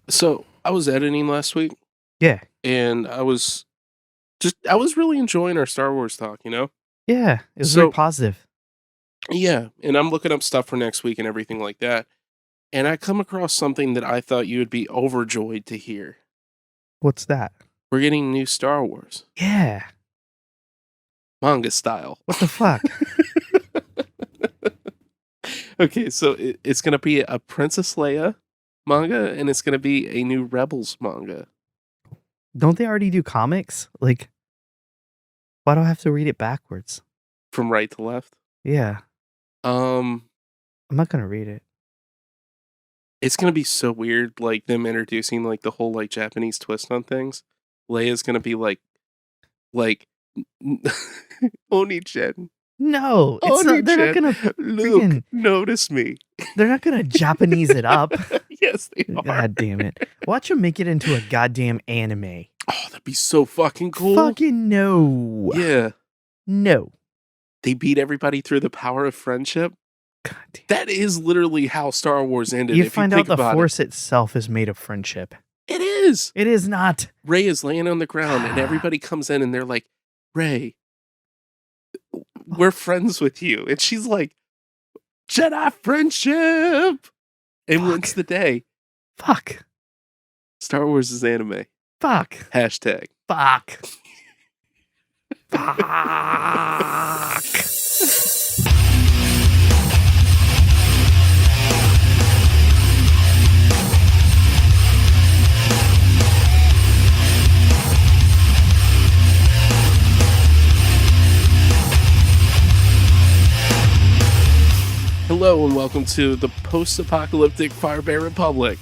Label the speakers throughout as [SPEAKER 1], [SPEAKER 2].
[SPEAKER 1] So I was editing last week,
[SPEAKER 2] Yeah.
[SPEAKER 1] and I was really enjoying our Star Wars talk.
[SPEAKER 2] Yeah. It was very
[SPEAKER 1] So
[SPEAKER 2] positive.
[SPEAKER 1] yeah, and I'm looking up stuff for next week and everything like that, and I come across something that I thought you would be overjoyed to hear.
[SPEAKER 2] What's that?
[SPEAKER 1] We're getting new Star Wars
[SPEAKER 2] Yeah.
[SPEAKER 1] manga style.
[SPEAKER 2] What the fuck?
[SPEAKER 1] Okay, so it's gonna be a Princess Leia manga, and it's gonna be a new Rebels manga.
[SPEAKER 2] Don't they already do comics? Like, why do I have to read it backwards?
[SPEAKER 1] From right to left.
[SPEAKER 2] Yeah.
[SPEAKER 1] Um,
[SPEAKER 2] I'm not going to read it.
[SPEAKER 1] it's gonna be so weird, like them introducing like the whole like Japanese twist on things. Leia's gonna be like Oni-chan,
[SPEAKER 2] No, it's not. They're not
[SPEAKER 1] Oni-chan,
[SPEAKER 2] going to
[SPEAKER 1] Luke,
[SPEAKER 2] freaking,
[SPEAKER 1] notice me.
[SPEAKER 2] they're not going to Japanese it up.
[SPEAKER 1] Yes, they are.
[SPEAKER 2] God damn it. Watch them make it into a goddamn anime.
[SPEAKER 1] Oh, that'd be so fucking cool.
[SPEAKER 2] Fucking no.
[SPEAKER 1] Yeah,
[SPEAKER 2] No.
[SPEAKER 1] they beat everybody through the power of friendship.
[SPEAKER 2] God damn.
[SPEAKER 1] That is literally how Star Wars ended.
[SPEAKER 2] You
[SPEAKER 1] If
[SPEAKER 2] find
[SPEAKER 1] you
[SPEAKER 2] out
[SPEAKER 1] think
[SPEAKER 2] the
[SPEAKER 1] about
[SPEAKER 2] Force itself is made of friendship.
[SPEAKER 1] it is.
[SPEAKER 2] It is not.
[SPEAKER 1] Rey is laying on the ground, and everybody comes in, and they're like, "Rey, we're friends with you," and she's like, "Jedi friendship," and wins
[SPEAKER 2] Fuck.
[SPEAKER 1] the day.
[SPEAKER 2] Fuck.
[SPEAKER 1] Star Wars is anime.
[SPEAKER 2] Fuck.
[SPEAKER 1] Hashtag.
[SPEAKER 2] Fuck. Fuck.
[SPEAKER 1] Hello and welcome to the post-apocalyptic Firebear Republic.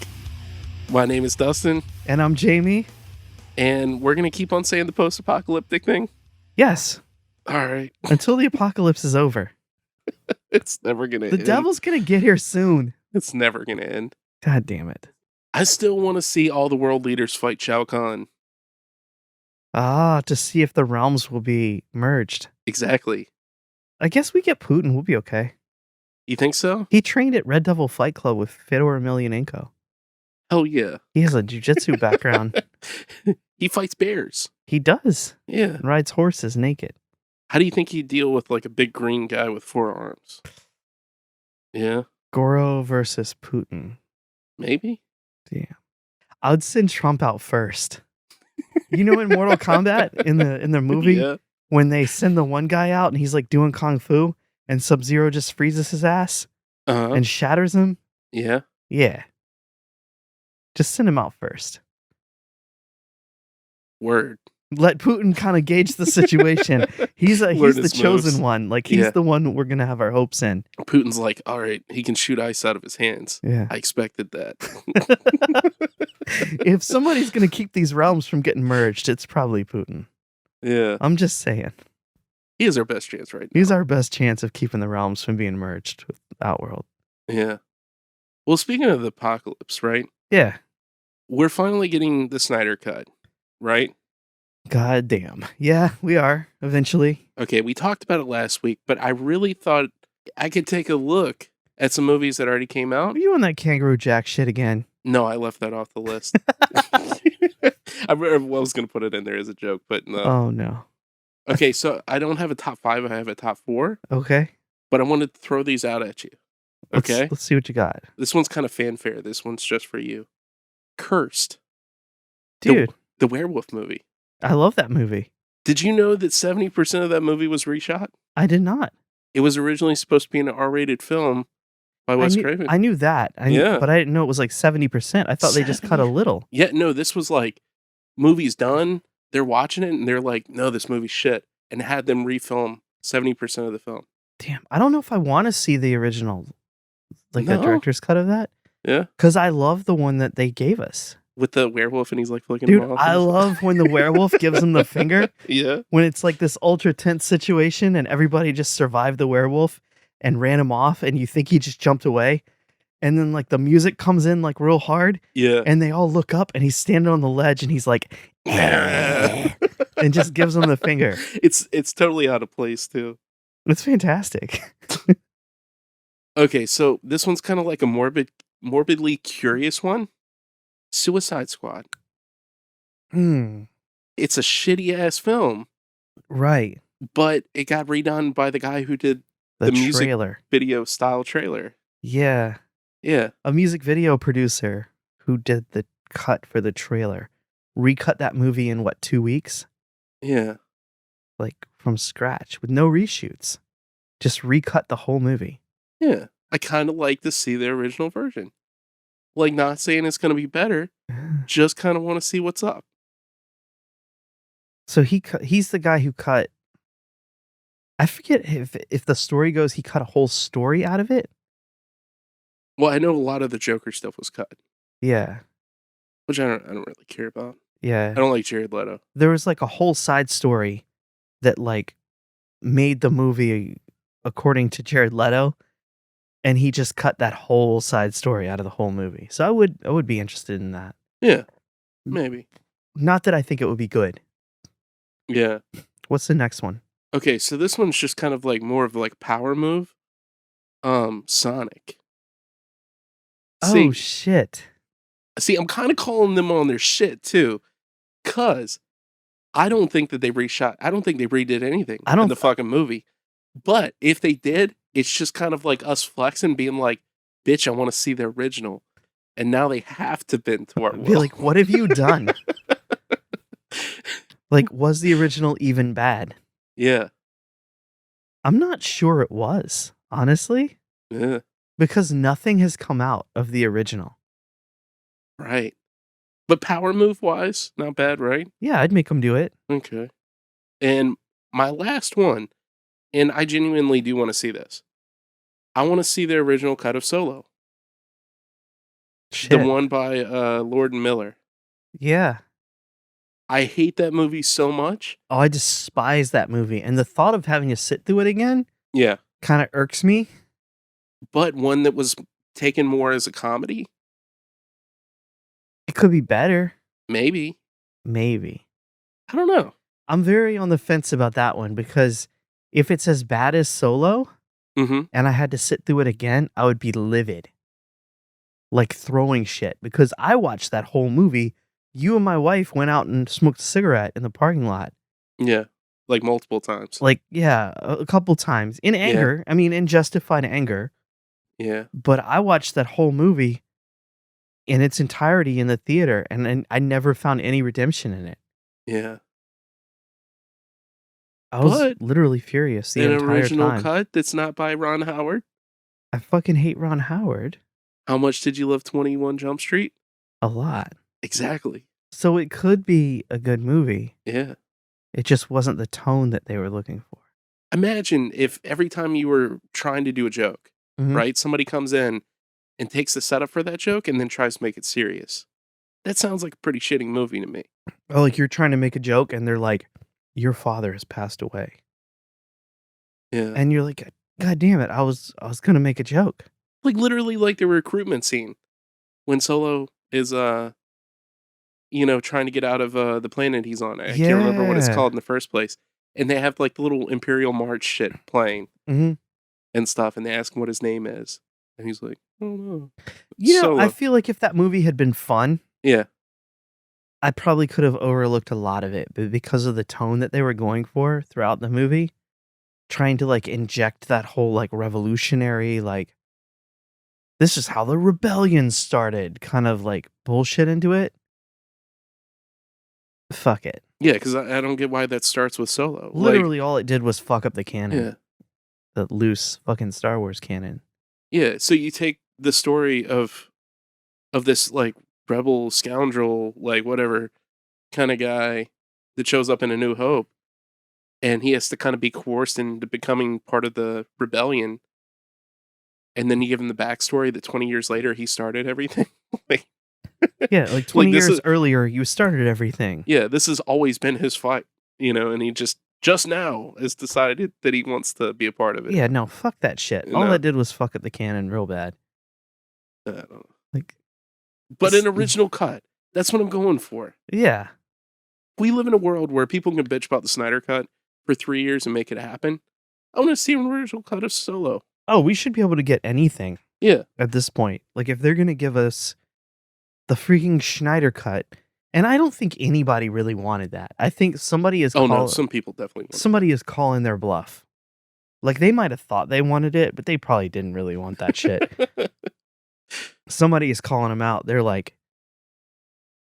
[SPEAKER 1] My name is Dustin,
[SPEAKER 2] And I'm Jamie.
[SPEAKER 1] and we're gonna keep on saying the post-apocalyptic thing.
[SPEAKER 2] Yes.
[SPEAKER 1] All right,
[SPEAKER 2] Until the apocalypse is over.
[SPEAKER 1] it's never gonna
[SPEAKER 2] The
[SPEAKER 1] end.
[SPEAKER 2] devil's gonna get here soon.
[SPEAKER 1] It's never gonna end.
[SPEAKER 2] God damn it.
[SPEAKER 1] I still want to see all the world leaders fight Shao Kahn.
[SPEAKER 2] To see if the realms will be merged.
[SPEAKER 1] Exactly.
[SPEAKER 2] I guess we get Putin. We'll be okay.
[SPEAKER 1] You think so?
[SPEAKER 2] He trained at Red Devil Fight Club with Fedor Emelianenko.
[SPEAKER 1] Hell yeah.
[SPEAKER 2] He has a jiu-jitsu background.
[SPEAKER 1] He fights bears.
[SPEAKER 2] He does.
[SPEAKER 1] Yeah.
[SPEAKER 2] And rides horses naked.
[SPEAKER 1] How do you think he'd deal with like a big green guy with 4 arms? Yeah,
[SPEAKER 2] Goro versus Putin.
[SPEAKER 1] maybe.
[SPEAKER 2] Damn. I would send Trump out first. You know, in Mortal Kombat, in the movie,
[SPEAKER 1] Yeah.
[SPEAKER 2] when they send the one guy out and he's like doing kung fu, and Sub-Zero just freezes his ass
[SPEAKER 1] Uh-huh.
[SPEAKER 2] and shatters him.
[SPEAKER 1] Yeah.
[SPEAKER 2] Yeah. Just send him out first.
[SPEAKER 1] Word.
[SPEAKER 2] Let Putin kind of gauge the situation. He's
[SPEAKER 1] Learn
[SPEAKER 2] the
[SPEAKER 1] his
[SPEAKER 2] chosen
[SPEAKER 1] moves.
[SPEAKER 2] one. Like, he's
[SPEAKER 1] Yeah.
[SPEAKER 2] the one we're gonna have our hopes in.
[SPEAKER 1] Putin's like, all right, he can shoot ice out of his hands.
[SPEAKER 2] Yeah.
[SPEAKER 1] I expected that.
[SPEAKER 2] If somebody's gonna keep these realms from getting merged, it's probably Putin.
[SPEAKER 1] Yeah.
[SPEAKER 2] I'm just saying.
[SPEAKER 1] He is our best chance right now.
[SPEAKER 2] He's our best chance of keeping the realms from being merged with Outworld.
[SPEAKER 1] Yeah. Well, speaking of the apocalypse, right?
[SPEAKER 2] Yeah.
[SPEAKER 1] We're finally getting the Snyder Cut, right?
[SPEAKER 2] God damn. Yeah, we are. Eventually.
[SPEAKER 1] Okay, we talked about it last week, but I really thought I could take a look at some movies that already came out.
[SPEAKER 2] Are you on that Kangaroo Jack shit again?
[SPEAKER 1] No, I left that off the list. I was going to put it in there as a joke, but no.
[SPEAKER 2] Oh, no.
[SPEAKER 1] Okay, so I don't have a top 5, I have a top 4,
[SPEAKER 2] Okay.
[SPEAKER 1] but I wanted to throw these out at you. Okay?
[SPEAKER 2] Let's see what you got.
[SPEAKER 1] This one's kind of fanfare. This one's just for you. Cursed.
[SPEAKER 2] Dude,
[SPEAKER 1] The werewolf movie.
[SPEAKER 2] I love that movie.
[SPEAKER 1] Did you know that 70% of that movie was reshot?
[SPEAKER 2] I did not.
[SPEAKER 1] It was originally supposed to be an R-rated film by Wes Craven.
[SPEAKER 2] I knew that.
[SPEAKER 1] Yeah.
[SPEAKER 2] But I didn't know it was like 70%. I thought they just cut a little.
[SPEAKER 1] Yeah, no, this was like, movie's done, they're watching it, and they're like, no, this movie's shit, and had them refilm 70% of the film.
[SPEAKER 2] Damn. I don't know if I want to see the original, like the
[SPEAKER 1] No.
[SPEAKER 2] director's cut of that.
[SPEAKER 1] Yeah.
[SPEAKER 2] Because I love the one that they gave us.
[SPEAKER 1] With the werewolf, and he's like flicking
[SPEAKER 2] Dude,
[SPEAKER 1] him off.
[SPEAKER 2] I love when the werewolf gives him the finger.
[SPEAKER 1] Yeah.
[SPEAKER 2] When it's like this ultra tense situation and everybody just survived the werewolf and ran him off and you think he just jumped away. And then like the music comes in like real hard
[SPEAKER 1] Yeah.
[SPEAKER 2] and they all look up and he's standing on the ledge and he's like, and just gives them the finger.
[SPEAKER 1] It's totally out of place, too.
[SPEAKER 2] It's fantastic.
[SPEAKER 1] Okay, so this one's kind of like a morbidly curious one. Suicide Squad.
[SPEAKER 2] Hmm.
[SPEAKER 1] It's a shitty ass film,
[SPEAKER 2] Right.
[SPEAKER 1] but it got redone by the guy who did
[SPEAKER 2] The
[SPEAKER 1] music
[SPEAKER 2] trailer.
[SPEAKER 1] video style trailer.
[SPEAKER 2] Yeah.
[SPEAKER 1] Yeah.
[SPEAKER 2] A music video producer who did the cut for the trailer recut that movie in 2 weeks?
[SPEAKER 1] Yeah.
[SPEAKER 2] Like from scratch with no reshoots. Just recut the whole movie.
[SPEAKER 1] Yeah. I kind of like to see the original version. Like, not saying it's going to be better, just kind of want to see what's up.
[SPEAKER 2] So he's the guy who cut. I forget if the story goes he cut a whole story out of it.
[SPEAKER 1] Well, I know a lot of the Joker stuff was cut,
[SPEAKER 2] Yeah.
[SPEAKER 1] which I don't really care about.
[SPEAKER 2] Yeah.
[SPEAKER 1] I don't like Jared Leto.
[SPEAKER 2] There was like a whole side story that like made the movie according to Jared Leto, and he just cut that whole side story out of the whole movie. So I would be interested in that.
[SPEAKER 1] Yeah, maybe.
[SPEAKER 2] Not that I think it would be good.
[SPEAKER 1] Yeah.
[SPEAKER 2] What's the next one?
[SPEAKER 1] Okay, so this one's just kind of like more of like power move. Sonic.
[SPEAKER 2] Oh shit.
[SPEAKER 1] See, I'm kind of calling them on their shit too, cause I don't think that they reshot. I don't think they redid anything in the fucking movie. But if they did, it's just kind of like us flexing, being like, "Bitch, I want to see the original," and now they have to bend to our will.
[SPEAKER 2] Be like, what have you done? Like, was the original even bad?
[SPEAKER 1] Yeah.
[SPEAKER 2] I'm not sure it was, honestly.
[SPEAKER 1] Yeah.
[SPEAKER 2] Because nothing has come out of the original.
[SPEAKER 1] Right. But power move wise, not bad, right?
[SPEAKER 2] Yeah, I'd make them do it.
[SPEAKER 1] Okay. And my last one, and I genuinely do want to see this. I want to see the original cut of Solo.
[SPEAKER 2] Shit.
[SPEAKER 1] The one by Lord and Miller.
[SPEAKER 2] Yeah.
[SPEAKER 1] I hate that movie so much.
[SPEAKER 2] Oh, I despise that movie. And the thought of having to sit through it again kind of irks me.
[SPEAKER 1] But one that was taken more as a comedy?
[SPEAKER 2] It could be better.
[SPEAKER 1] Maybe.
[SPEAKER 2] I
[SPEAKER 1] don't know.
[SPEAKER 2] I'm very on the fence about that one because if it's as bad as Solo and I had to sit through it again, I would be livid. Like throwing shit. Because I watched that whole movie. You and my wife went out and smoked a cigarette in the parking lot.
[SPEAKER 1] Yeah. Like multiple times.
[SPEAKER 2] Like, yeah, a couple times. In anger. I mean, in justified anger.
[SPEAKER 1] Yeah.
[SPEAKER 2] But I watched that whole movie in its entirety in the theater, and I never found any redemption in it.
[SPEAKER 1] Yeah.
[SPEAKER 2] I was literally furious the entire time. An
[SPEAKER 1] original cut that's not by Ron Howard?
[SPEAKER 2] I fucking hate Ron Howard.
[SPEAKER 1] How much did you love 21 Jump Street?
[SPEAKER 2] A lot.
[SPEAKER 1] Exactly.
[SPEAKER 2] So it could be a good movie.
[SPEAKER 1] Yeah.
[SPEAKER 2] It just wasn't the tone that they were looking for.
[SPEAKER 1] Imagine if every time you were trying to do a joke, right? Somebody comes in and takes the setup for that joke and then tries to make it serious. That sounds like a pretty shitty movie to me.
[SPEAKER 2] Oh, like you're trying to make a joke and they're like, your father has passed away.
[SPEAKER 1] Yeah.
[SPEAKER 2] And you're like, God damn it, I was gonna make a joke.
[SPEAKER 1] Like literally like the recruitment scene when Solo is trying to get out of the planet he's on. I can't remember what it's called in the first place. And they have like the little Imperial March shit playing and stuff, and they ask him what his name is. And he's like, I don't know.
[SPEAKER 2] I feel like if that movie had been fun, I probably could have overlooked a lot of it, but because of the tone that they were going for throughout the movie, trying to like inject that whole like revolutionary, like, this is how the rebellion started kind of like bullshit into it. Fuck it.
[SPEAKER 1] Yeah, because I don't get why that starts with Solo.
[SPEAKER 2] Literally all it did was fuck up the canon.
[SPEAKER 1] Yeah.
[SPEAKER 2] The loose fucking Star Wars canon.
[SPEAKER 1] Yeah, so you take the story of this like rebel scoundrel, like whatever kind of guy that shows up in A New Hope, and he has to kind of be coerced into becoming part of the rebellion. And then you give him the backstory that 20 years later he started everything. Like,
[SPEAKER 2] yeah, like 20 years earlier you started everything.
[SPEAKER 1] Yeah, this has always been his fight, and he just now has decided that he wants to be a part of it.
[SPEAKER 2] Yeah, no, fuck that shit. All that did was fuck up the canon real bad.
[SPEAKER 1] I don't know.
[SPEAKER 2] Like,
[SPEAKER 1] but an original cut, that's what I'm going for.
[SPEAKER 2] Yeah.
[SPEAKER 1] We live in a world where people can bitch about the Snyder Cut for 3 years and make it happen. I want to see an original cut of Solo.
[SPEAKER 2] Oh, we should be able to get anything.
[SPEAKER 1] Yeah.
[SPEAKER 2] At this point. Like, if they're going to give us The freaking Schneider cut. And I don't think anybody really wanted that. I think somebody is
[SPEAKER 1] no, some people definitely wanted
[SPEAKER 2] somebody is calling their bluff. Like, they might have thought they wanted it, but they probably didn't really want that shit. Somebody is calling them out. They're like,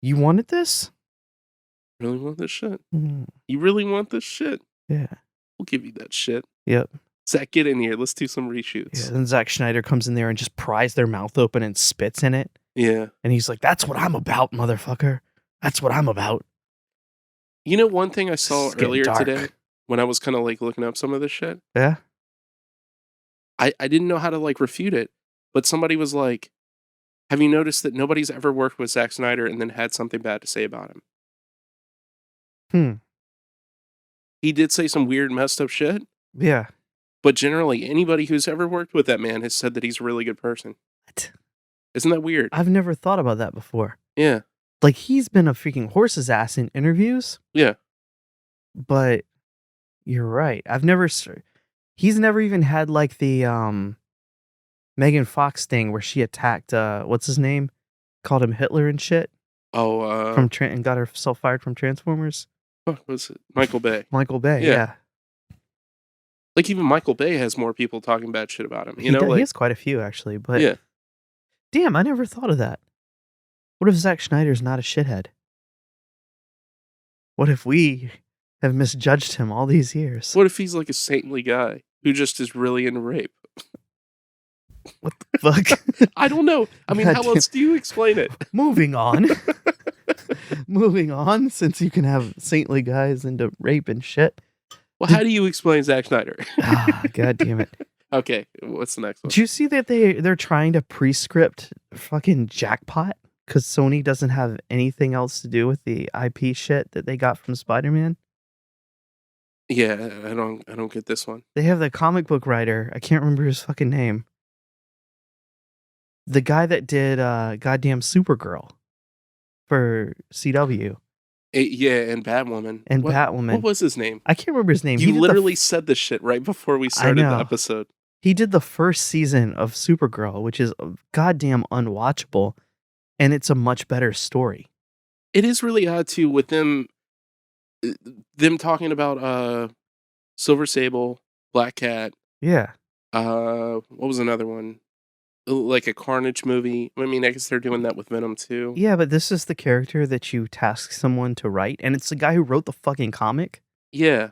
[SPEAKER 2] you wanted this?
[SPEAKER 1] Really want this shit?
[SPEAKER 2] Mm.
[SPEAKER 1] You really want this shit?
[SPEAKER 2] Yeah.
[SPEAKER 1] We'll give you that shit.
[SPEAKER 2] Yep.
[SPEAKER 1] Zach, get in here. Let's do some reshoots.
[SPEAKER 2] Yeah, then Zack Schneider comes in there and just pries their mouth open and spits in it.
[SPEAKER 1] Yeah.
[SPEAKER 2] And he's like, that's what I'm about, motherfucker. That's what I'm about.
[SPEAKER 1] You know, one thing I saw earlier today when I was kind of like looking up some of this shit?
[SPEAKER 2] Yeah.
[SPEAKER 1] I didn't know how to like refute it, but somebody was like, have you noticed that nobody's ever worked with Zack Snyder and then had something bad to say about him? He did say some weird, messed up shit.
[SPEAKER 2] Yeah.
[SPEAKER 1] But generally, anybody who's ever worked with that man has said that he's a really good person.
[SPEAKER 2] What?
[SPEAKER 1] Isn't that weird?
[SPEAKER 2] I've never thought about that before.
[SPEAKER 1] Yeah.
[SPEAKER 2] Like, he's been a freaking horse's ass in interviews.
[SPEAKER 1] Yeah.
[SPEAKER 2] But you're right. He's never even had like the Megan Fox thing where she attacked what's his name? Called him Hitler and shit.
[SPEAKER 1] Oh,
[SPEAKER 2] and got herself fired from Transformers.
[SPEAKER 1] What was it? Michael Bay.
[SPEAKER 2] Michael Bay, yeah.
[SPEAKER 1] Like, even Michael Bay has more people talking bad shit about him.
[SPEAKER 2] He has quite a few, actually. But
[SPEAKER 1] yeah.
[SPEAKER 2] Damn, I never thought of that. What if Zack Snyder's not a shithead? What if we have misjudged him all these years?
[SPEAKER 1] What if he's like a saintly guy who just is really into rape?
[SPEAKER 2] What the fuck?
[SPEAKER 1] I don't know. I mean, how else do you explain it?
[SPEAKER 2] Moving on. Moving on, since you can have saintly guys into rape and shit.
[SPEAKER 1] Well, how do you explain Zack Snyder?
[SPEAKER 2] God damn it.
[SPEAKER 1] Okay, what's the next one?
[SPEAKER 2] Did you see that they're trying to pre-script fucking Jackpot? Because Sony doesn't have anything else to do with the IP shit that they got from Spider Man?
[SPEAKER 1] Yeah, I don't get this one.
[SPEAKER 2] They have the comic book writer. I can't remember his fucking name. The guy that did goddamn Supergirl for CW.
[SPEAKER 1] And Batwoman.
[SPEAKER 2] Batwoman.
[SPEAKER 1] What was his name?
[SPEAKER 2] I can't remember his name.
[SPEAKER 1] You literally said this shit right before we started the episode.
[SPEAKER 2] He did the first season of Supergirl, which is goddamn unwatchable, and it's a much better story.
[SPEAKER 1] It is really odd too with them talking about Silver Sable, Black Cat.
[SPEAKER 2] Yeah.
[SPEAKER 1] What was another one? Like a Carnage movie. I mean, I guess they're doing that with Venom too.
[SPEAKER 2] Yeah, but this is the character that you task someone to write, and it's the guy who wrote the fucking comic.
[SPEAKER 1] Yeah.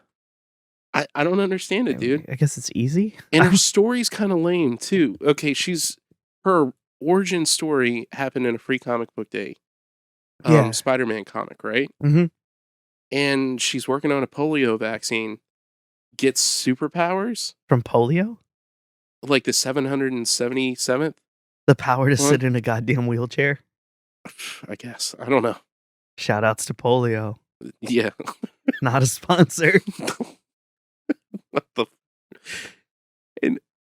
[SPEAKER 1] I don't understand it, dude.
[SPEAKER 2] I guess it's easy.
[SPEAKER 1] And her story's kind of lame too. Okay, her origin story happened in a Free Comic Book Day Spider Man comic, right?
[SPEAKER 2] Mm-hmm.
[SPEAKER 1] And she's working on a polio vaccine, gets superpowers
[SPEAKER 2] from polio.
[SPEAKER 1] Like the 777th?
[SPEAKER 2] The power to sit in a goddamn wheelchair?
[SPEAKER 1] I guess. I don't know.
[SPEAKER 2] Shout outs to polio.
[SPEAKER 1] Yeah.
[SPEAKER 2] Not a sponsor.
[SPEAKER 1] What the...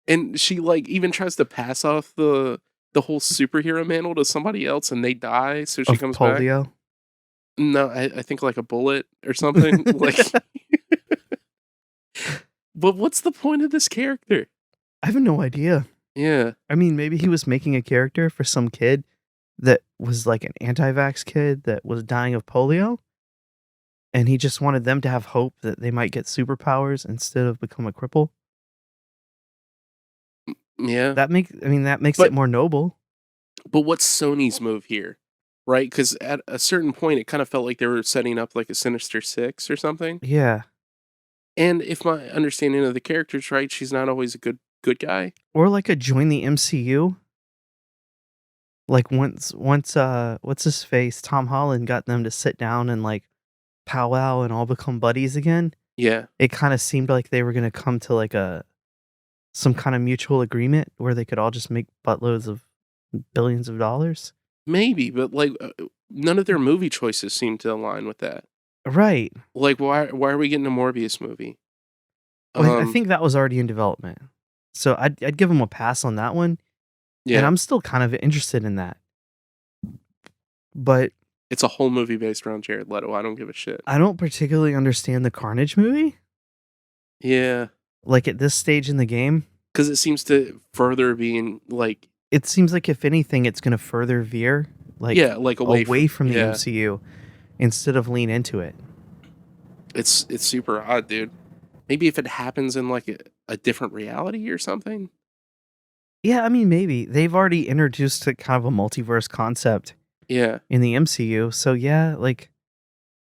[SPEAKER 1] And she like even tries to pass off the whole superhero mantle to somebody else and they die, so she comes
[SPEAKER 2] polio?
[SPEAKER 1] Back. No, I think like a bullet or something. Like But what's the point of this character?
[SPEAKER 2] I have no idea.
[SPEAKER 1] Yeah.
[SPEAKER 2] I mean, maybe he was making a character for some kid that was like an anti-vax kid that was dying of polio. And he just wanted them to have hope that they might get superpowers instead of become a cripple.
[SPEAKER 1] Yeah.
[SPEAKER 2] That makes it more noble.
[SPEAKER 1] But what's Sony's move here? Right? Because at a certain point, it kind of felt like they were setting up like a Sinister Six or something.
[SPEAKER 2] Yeah.
[SPEAKER 1] And if my understanding of the character's right, she's not always a good guy.
[SPEAKER 2] Or like a join the MCU. Like once what's his face? Tom Holland got them to sit down and like powwow and all become buddies again.
[SPEAKER 1] Yeah.
[SPEAKER 2] It kind of seemed like they were going to come to like some kind of mutual agreement where they could all just make buttloads of billions of dollars.
[SPEAKER 1] Maybe, but like none of their movie choices seem to align with that.
[SPEAKER 2] Right.
[SPEAKER 1] Like why are we getting a Morbius movie?
[SPEAKER 2] Well, I think that was already in development. So I'd give them a pass on that one. Yeah. And I'm still kind of interested in that. But
[SPEAKER 1] it's a whole movie based around Jared Leto. I don't give a shit.
[SPEAKER 2] I don't particularly understand the Carnage movie.
[SPEAKER 1] Yeah.
[SPEAKER 2] Like at this stage in the game.
[SPEAKER 1] Because it seems to further being like...
[SPEAKER 2] It seems like if anything, it's going to further veer like
[SPEAKER 1] like
[SPEAKER 2] away from the
[SPEAKER 1] yeah.
[SPEAKER 2] MCU instead of lean into it.
[SPEAKER 1] It's super odd, dude. Maybe if it happens in like a different reality or something.
[SPEAKER 2] Yeah, I mean, maybe they've already introduced a kind of a multiverse concept.
[SPEAKER 1] Yeah,
[SPEAKER 2] in the MCU, so yeah, like.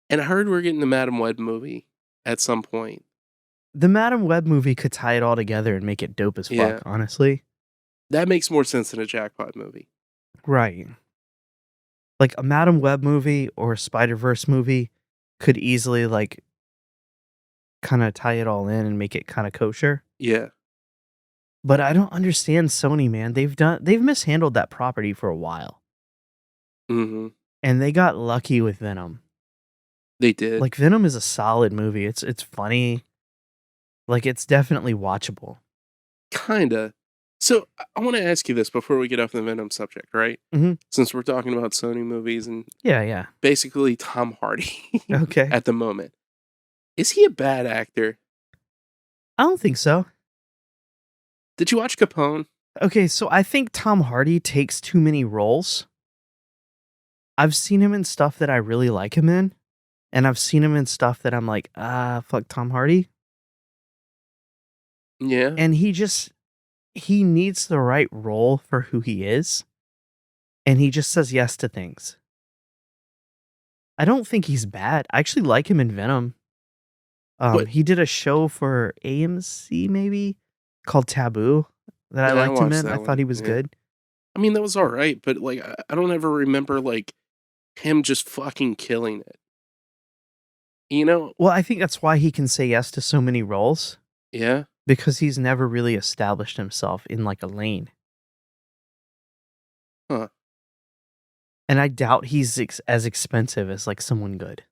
[SPEAKER 1] And I heard we're getting the Madam Web movie at some point.
[SPEAKER 2] The Madam Web movie could tie it all together and make it dope as fuck, honestly.
[SPEAKER 1] That makes more sense than a Jackpot movie.
[SPEAKER 2] Right. Like a Madam Web movie or a Spider-Verse movie could easily like kind of tie it all in and make it kind of kosher.
[SPEAKER 1] Yeah.
[SPEAKER 2] But I don't understand Sony, man. They've mishandled that property for a while.
[SPEAKER 1] Mm-hmm.
[SPEAKER 2] And they got lucky with Venom.
[SPEAKER 1] They did.
[SPEAKER 2] Like Venom is a solid movie. It's funny. Like it's definitely watchable.
[SPEAKER 1] Kinda. So I want to ask you this before we get off the Venom subject, right?
[SPEAKER 2] Mm-hmm.
[SPEAKER 1] Since we're talking about Sony movies and
[SPEAKER 2] yeah,
[SPEAKER 1] basically Tom Hardy
[SPEAKER 2] okay,
[SPEAKER 1] at the moment. Is he a bad actor?
[SPEAKER 2] I don't think so.
[SPEAKER 1] Did you watch Capone?
[SPEAKER 2] Okay, so I think Tom Hardy takes too many roles. I've seen him in stuff that I really like him in, and I've seen him in stuff that I'm like, fuck Tom Hardy.
[SPEAKER 1] Yeah.
[SPEAKER 2] And he needs the right role for who he is, and he just says yes to things. I don't think he's bad. I actually like him in Venom. He did a show for AMC maybe called Taboo that I liked him in. I thought he was good.
[SPEAKER 1] I mean, that was all right, but like I don't ever remember like him just fucking killing it. You know?
[SPEAKER 2] Well, I think that's why he can say yes to so many roles.
[SPEAKER 1] Yeah.
[SPEAKER 2] Because he's never really established himself in like a lane.
[SPEAKER 1] Huh.
[SPEAKER 2] And I doubt he's as expensive as like someone good.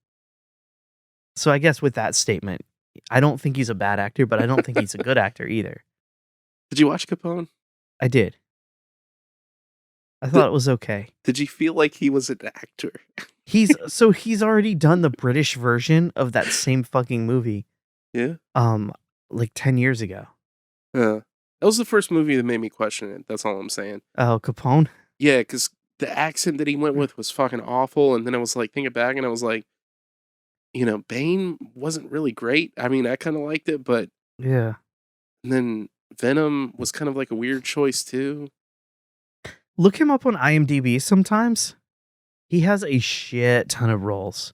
[SPEAKER 2] So I guess with that statement, I don't think he's a bad actor, but I don't think he's a good actor either.
[SPEAKER 1] Did you watch Capone?
[SPEAKER 2] I did. I thought it was okay.
[SPEAKER 1] Did you feel like he was an actor?
[SPEAKER 2] He's already done the British version of that same fucking movie.
[SPEAKER 1] Yeah.
[SPEAKER 2] Like 10 years ago.
[SPEAKER 1] That was the first movie that made me question it. That's all I'm saying.
[SPEAKER 2] Oh, Capone?
[SPEAKER 1] Yeah, because the accent that he went with was fucking awful. And then I was like, thinking back and I was like, you know, Bane wasn't really great. I mean, I kind of liked it, but
[SPEAKER 2] yeah.
[SPEAKER 1] And then Venom was kind of like a weird choice too.
[SPEAKER 2] Look him up on IMDb sometimes. He has a shit ton of roles.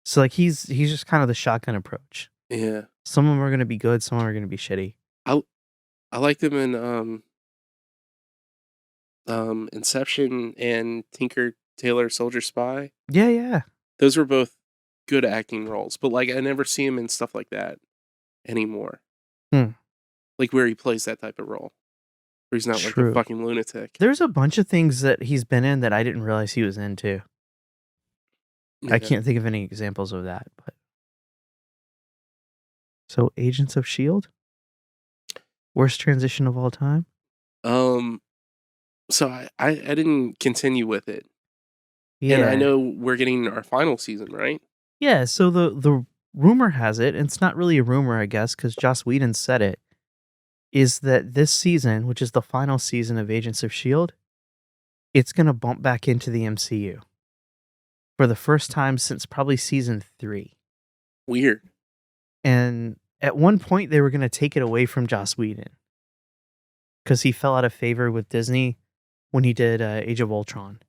[SPEAKER 2] So like he's just kind of the shotgun approach.
[SPEAKER 1] Yeah.
[SPEAKER 2] Some of them are going to be good, some of them are going to be shitty.
[SPEAKER 1] I liked him in Inception and Tinker Tailor Soldier Spy.
[SPEAKER 2] Yeah.
[SPEAKER 1] Those were both good acting roles, but like I never see him in stuff like that anymore. Like where he plays that type of role. Where he's not like a fucking lunatic.
[SPEAKER 2] There's a bunch of things that he's been in that I didn't realize he was in too. Yeah. I can't think of any examples of that, but so Agents of S.H.I.E.L.D.? Worst transition of all time?
[SPEAKER 1] So I didn't continue with it.
[SPEAKER 2] Yeah.
[SPEAKER 1] And I know we're getting our final season, right?
[SPEAKER 2] Yeah, so the rumor has it, and it's not really a rumor, I guess, because Joss Whedon said it, is that this season, which is the final season of Agents of S.H.I.E.L.D., it's going to bump back into the MCU. For the first time since probably season 3.
[SPEAKER 1] Weird.
[SPEAKER 2] And at one point, they were going to take it away from Joss Whedon. Because he fell out of favor with Disney when he did Age of Ultron.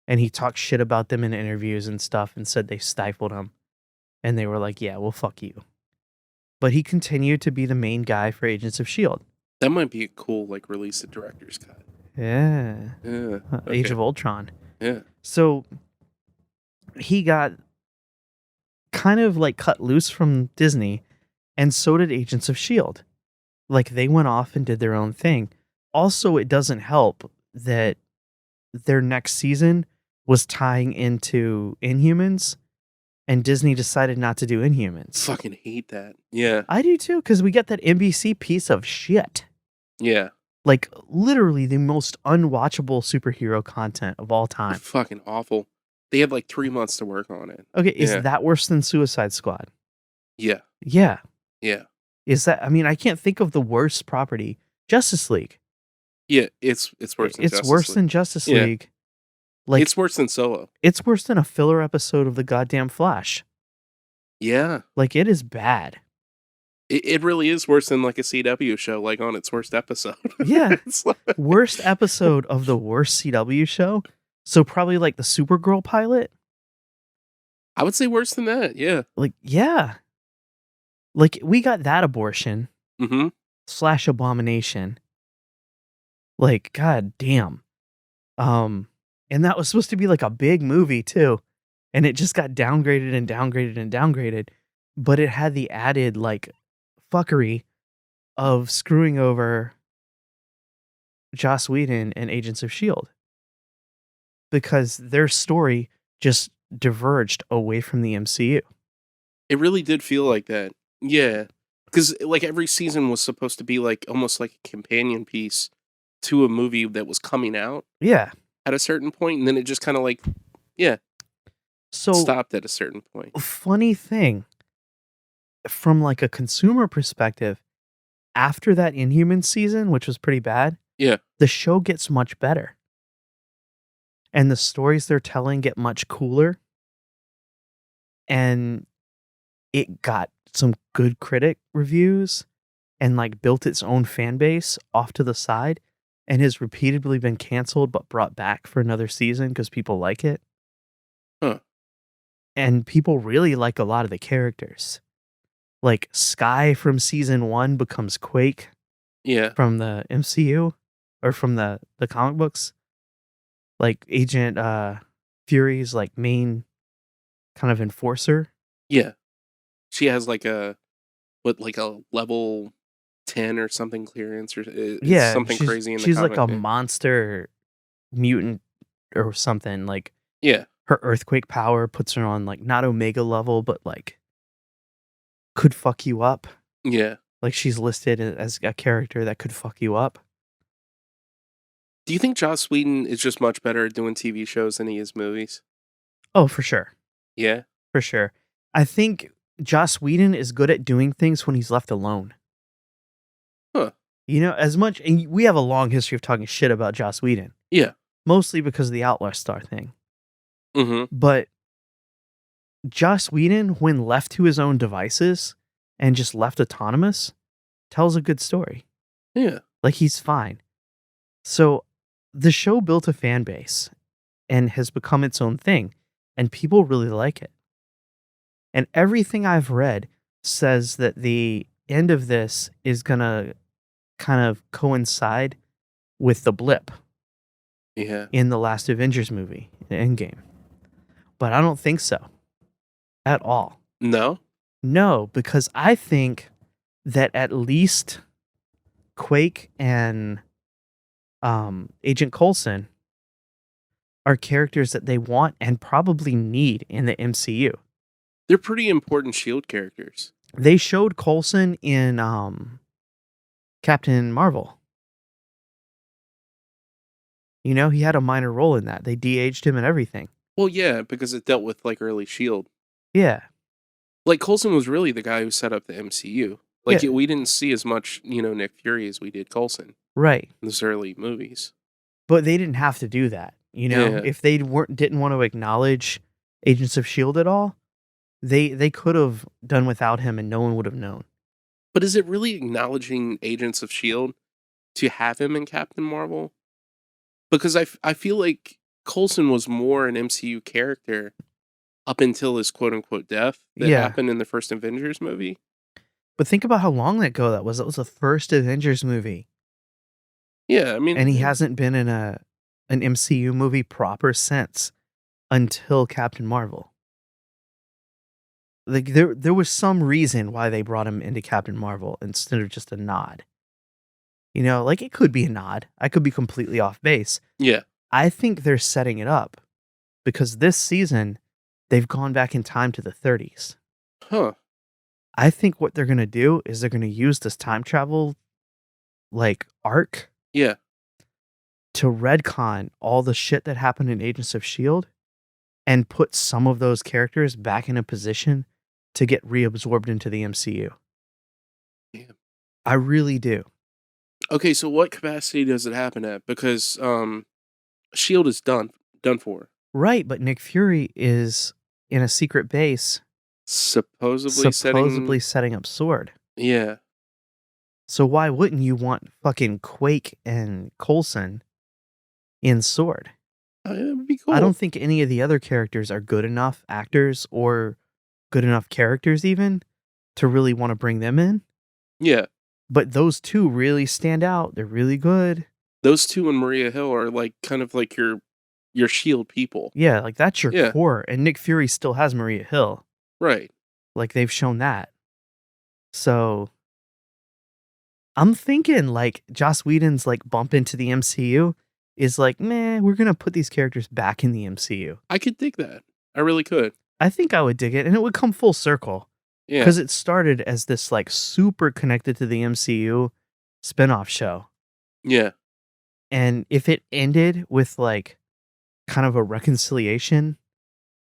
[SPEAKER 2] And he talked shit about them in interviews and stuff and said they stifled him. And they were like, yeah, well, fuck you. But he continued to be the main guy for Agents of S.H.I.E.L.D.
[SPEAKER 1] That might be a cool, like, release the director's cut.
[SPEAKER 2] Yeah.
[SPEAKER 1] Yeah. Okay.
[SPEAKER 2] Age of Ultron.
[SPEAKER 1] Yeah.
[SPEAKER 2] So he got kind of like cut loose from Disney, and so did Agents of S.H.I.E.L.D. Like they went off and did their own thing. Also, it doesn't help that their next season was tying into Inhumans, and Disney decided not to do Inhumans.
[SPEAKER 1] Fucking hate that. Yeah.
[SPEAKER 2] I do too, because we get that NBC piece of shit.
[SPEAKER 1] Yeah.
[SPEAKER 2] Like literally the most unwatchable superhero content of all time.
[SPEAKER 1] Fucking awful. They had like 3 months to work on it.
[SPEAKER 2] Okay, is that worse than Suicide Squad?
[SPEAKER 1] Yeah.
[SPEAKER 2] Yeah.
[SPEAKER 1] Yeah.
[SPEAKER 2] Is that, I mean, I can't think of the worst property. Justice League.
[SPEAKER 1] Yeah, it's worse than Justice League.
[SPEAKER 2] Worse than Justice League. Like,
[SPEAKER 1] it's worse than Solo.
[SPEAKER 2] It's worse than a filler episode of the goddamn Flash.
[SPEAKER 1] Yeah.
[SPEAKER 2] Like, it is bad.
[SPEAKER 1] It really is worse than like a CW show, like on its worst episode.
[SPEAKER 2] Yeah.
[SPEAKER 1] It's like...
[SPEAKER 2] Worst episode of the worst CW show. So probably like the Supergirl pilot.
[SPEAKER 1] I would say worse than that. Yeah.
[SPEAKER 2] Like, yeah. Like, we got that abortion / abomination. Like, god damn. And that was supposed to be like a big movie too. And it just got downgraded and downgraded and downgraded. But it had the added like fuckery of screwing over Joss Whedon and Agents of S.H.I.E.L.D. because their story just diverged away from the MCU.
[SPEAKER 1] It really did feel like that. Yeah. Because like every season was supposed to be like almost like a companion piece to a movie that was coming out.
[SPEAKER 2] Yeah.
[SPEAKER 1] At a certain point, and then it just kind of like, stopped at a certain point.
[SPEAKER 2] Funny thing, from like a consumer perspective, after that Inhuman season, which was pretty bad, the show gets much better. And the stories they're telling get much cooler. And it got some good critic reviews and like built its own fan base off to the side and has repeatedly been canceled but brought back for another season because people like it.
[SPEAKER 1] Huh.
[SPEAKER 2] And people really like a lot of the characters. Like Sky from season 1 becomes Quake.
[SPEAKER 1] Yeah.
[SPEAKER 2] From the MCU or from the comic books. Like Agent Fury's like main kind of enforcer.
[SPEAKER 1] Yeah. She has like a level 10 or something clearance or something crazy in the
[SPEAKER 2] she's
[SPEAKER 1] comic.
[SPEAKER 2] Like a monster mutant or something. Like her earthquake power puts her on like not Omega level, but like could fuck you up.
[SPEAKER 1] Yeah.
[SPEAKER 2] Like she's listed as a character that could fuck you up.
[SPEAKER 1] Do you think Joss Whedon is just much better at doing TV shows than he is movies?
[SPEAKER 2] Oh, for sure.
[SPEAKER 1] Yeah.
[SPEAKER 2] For sure. I think Joss Whedon is good at doing things when he's left alone.
[SPEAKER 1] Huh.
[SPEAKER 2] You know, as much, and we have a long history of talking shit about Joss Whedon.
[SPEAKER 1] Yeah.
[SPEAKER 2] Mostly because of the Outlaw Star thing.
[SPEAKER 1] Mm-hmm.
[SPEAKER 2] But Joss Whedon, when left to his own devices and just left autonomous, tells a good story.
[SPEAKER 1] Yeah.
[SPEAKER 2] Like, he's fine. So, the show built a fan base and has become its own thing, and people really like it. And everything I've read says that the end of this is going to kind of coincide with the blip.
[SPEAKER 1] Yeah.
[SPEAKER 2] In the last Avengers movie, the Endgame. But I don't think so. At all.
[SPEAKER 1] No?
[SPEAKER 2] No, because I think that at least Quake and Agent Coulson are characters that they want and probably need in the MCU.
[SPEAKER 1] They're pretty important S.H.I.E.L.D. characters.
[SPEAKER 2] They showed Coulson in Captain Marvel. You know, he had a minor role in that. They de-aged him and everything.
[SPEAKER 1] Well, yeah, because it dealt with like early S.H.I.E.L.D.
[SPEAKER 2] Yeah.
[SPEAKER 1] Like Coulson was really the guy who set up the MCU. Like we didn't see as much, Nick Fury as we did Coulson.
[SPEAKER 2] Right.
[SPEAKER 1] In those early movies.
[SPEAKER 2] But they didn't have to do that. You know, if they didn't want to acknowledge Agents of S.H.I.E.L.D. at all, they could have done without him and no one would have known.
[SPEAKER 1] But is it really acknowledging Agents of S.H.I.E.L.D. to have him in Captain Marvel? Because I feel like Coulson was more an MCU character up until his quote-unquote death that happened in the first Avengers movie.
[SPEAKER 2] But think about how long ago that was. That was the first Avengers movie.
[SPEAKER 1] Yeah, I mean...
[SPEAKER 2] And he hasn't been in an MCU movie proper since until Captain Marvel. Like there was some reason why they brought him into Captain Marvel instead of just a nod. You know, like it could be a nod. I could be completely off base.
[SPEAKER 1] Yeah.
[SPEAKER 2] I think they're setting it up because this season they've gone back in time to the 30s.
[SPEAKER 1] Huh.
[SPEAKER 2] I think what they're going to do is they're going to use this time travel like arc.
[SPEAKER 1] Yeah.
[SPEAKER 2] To retcon all the shit that happened in Agents of S.H.I.E.L.D. and put some of those characters back in a position to get reabsorbed into the MCU.
[SPEAKER 1] Damn.
[SPEAKER 2] I really do.
[SPEAKER 1] Okay, so what capacity does it happen at? Because S.H.I.E.L.D. is done done for.
[SPEAKER 2] Right, but Nick Fury is in a secret base.
[SPEAKER 1] Supposedly
[SPEAKER 2] setting up Sword.
[SPEAKER 1] Yeah.
[SPEAKER 2] So why wouldn't you want fucking Quake and Coulson in Sword?
[SPEAKER 1] It would be cool.
[SPEAKER 2] I don't think any of the other characters are good enough actors or good enough characters even to really want to bring them in.
[SPEAKER 1] Yeah.
[SPEAKER 2] But those two really stand out. They're really good.
[SPEAKER 1] Those two and Maria Hill are like kind of like your shield people.
[SPEAKER 2] Yeah, like that's your core. And Nick Fury still has Maria Hill.
[SPEAKER 1] Right.
[SPEAKER 2] Like they've shown that. So I'm thinking like Joss Whedon's like bump into the MCU is like, meh, we're going to put these characters back in the MCU.
[SPEAKER 1] I could dig that. I really could.
[SPEAKER 2] I think I would dig it, and it would come full circle.
[SPEAKER 1] Yeah.
[SPEAKER 2] Because it started as this like super connected to the MCU spinoff show.
[SPEAKER 1] Yeah.
[SPEAKER 2] And if it ended with like kind of a reconciliation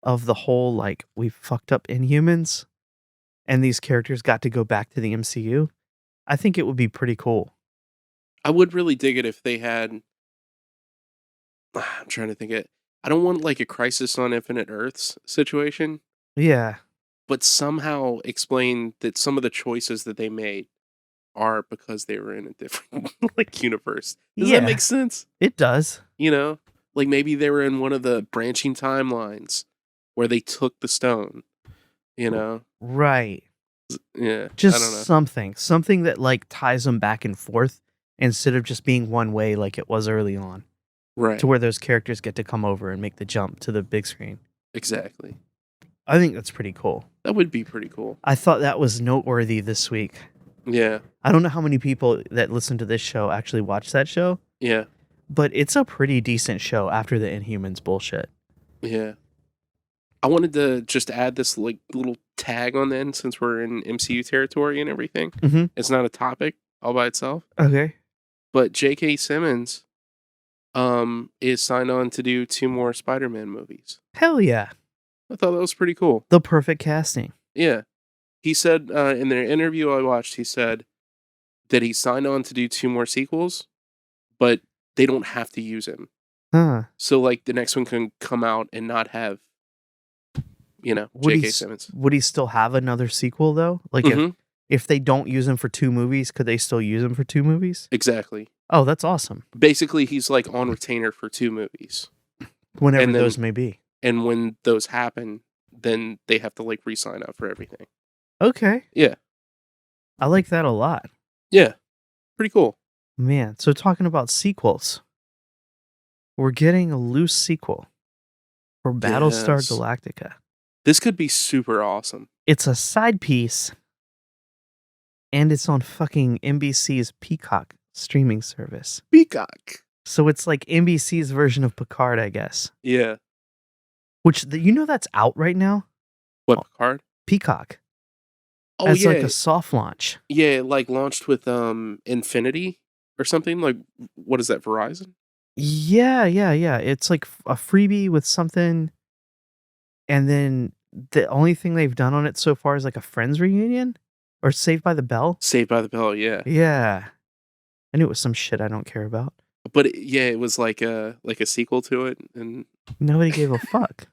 [SPEAKER 2] of the whole like we fucked up Inhumans and these characters got to go back to the MCU, I think it would be pretty cool.
[SPEAKER 1] I would really dig it if they had... I'm trying to think it. I don't want like a Crisis on Infinite Earths situation.
[SPEAKER 2] Yeah.
[SPEAKER 1] But somehow explain that some of the choices that they made are because they were in a different like universe. Does that make sense?
[SPEAKER 2] It does.
[SPEAKER 1] You know? Like maybe they were in one of the branching timelines where they took the stone. You know?
[SPEAKER 2] Right.
[SPEAKER 1] Yeah.
[SPEAKER 2] Just
[SPEAKER 1] I don't know.
[SPEAKER 2] something that like ties them back and forth instead of just being one way like it was early on.
[SPEAKER 1] Right.
[SPEAKER 2] To where those characters get to come over and make the jump to the big screen.
[SPEAKER 1] Exactly.
[SPEAKER 2] I think that's pretty cool.
[SPEAKER 1] That would be pretty cool.
[SPEAKER 2] I thought that was noteworthy this week.
[SPEAKER 1] Yeah.
[SPEAKER 2] I don't know how many people that listen to this show actually watch that show.
[SPEAKER 1] Yeah.
[SPEAKER 2] But it's a pretty decent show after the Inhumans bullshit.
[SPEAKER 1] Yeah. I wanted to just add this like little tag on the end since we're in MCU territory and everything.
[SPEAKER 2] Mm-hmm.
[SPEAKER 1] It's not a topic all by itself.
[SPEAKER 2] Okay.
[SPEAKER 1] But J.K. Simmons is signed on to do 2 more Spider Man movies.
[SPEAKER 2] Hell yeah.
[SPEAKER 1] I thought that was pretty cool.
[SPEAKER 2] The perfect casting.
[SPEAKER 1] Yeah. He said in their interview I watched, he said that he signed on to do 2 more sequels, but they don't have to use him.
[SPEAKER 2] Huh.
[SPEAKER 1] So, like, the next one can come out and not have, you know, J.K. Simmons.
[SPEAKER 2] Would he still have another sequel, though? Like, if they don't use him for 2 movies, could they still use him for 2 movies?
[SPEAKER 1] Exactly.
[SPEAKER 2] Oh, that's awesome.
[SPEAKER 1] Basically, he's, like, on retainer for 2 movies.
[SPEAKER 2] Whenever those may be.
[SPEAKER 1] And when those happen, then they have to, like, re-sign up for everything.
[SPEAKER 2] Okay.
[SPEAKER 1] Yeah.
[SPEAKER 2] I like that a lot.
[SPEAKER 1] Yeah. Pretty cool.
[SPEAKER 2] Man, so talking about sequels, we're getting a loose sequel for Battlestar Galactica.
[SPEAKER 1] This could be super awesome.
[SPEAKER 2] It's a side piece, and it's on fucking NBC's Peacock streaming service.
[SPEAKER 1] Peacock.
[SPEAKER 2] So it's like NBC's version of Picard, I guess.
[SPEAKER 1] Yeah.
[SPEAKER 2] Which, you know that's out right now?
[SPEAKER 1] What, Picard?
[SPEAKER 2] Peacock.
[SPEAKER 1] Oh,
[SPEAKER 2] as
[SPEAKER 1] yeah.
[SPEAKER 2] like a soft launch.
[SPEAKER 1] Yeah, like launched with Infinity or something. Like, what is that, Verizon?
[SPEAKER 2] Yeah. It's like a freebie with something. And then the only thing they've done on it so far is like a Friends reunion or Saved by the Bell.
[SPEAKER 1] Saved by the Bell, yeah.
[SPEAKER 2] Yeah. I knew it was some shit I don't care about.
[SPEAKER 1] But it was like a sequel to it, and
[SPEAKER 2] nobody gave a fuck.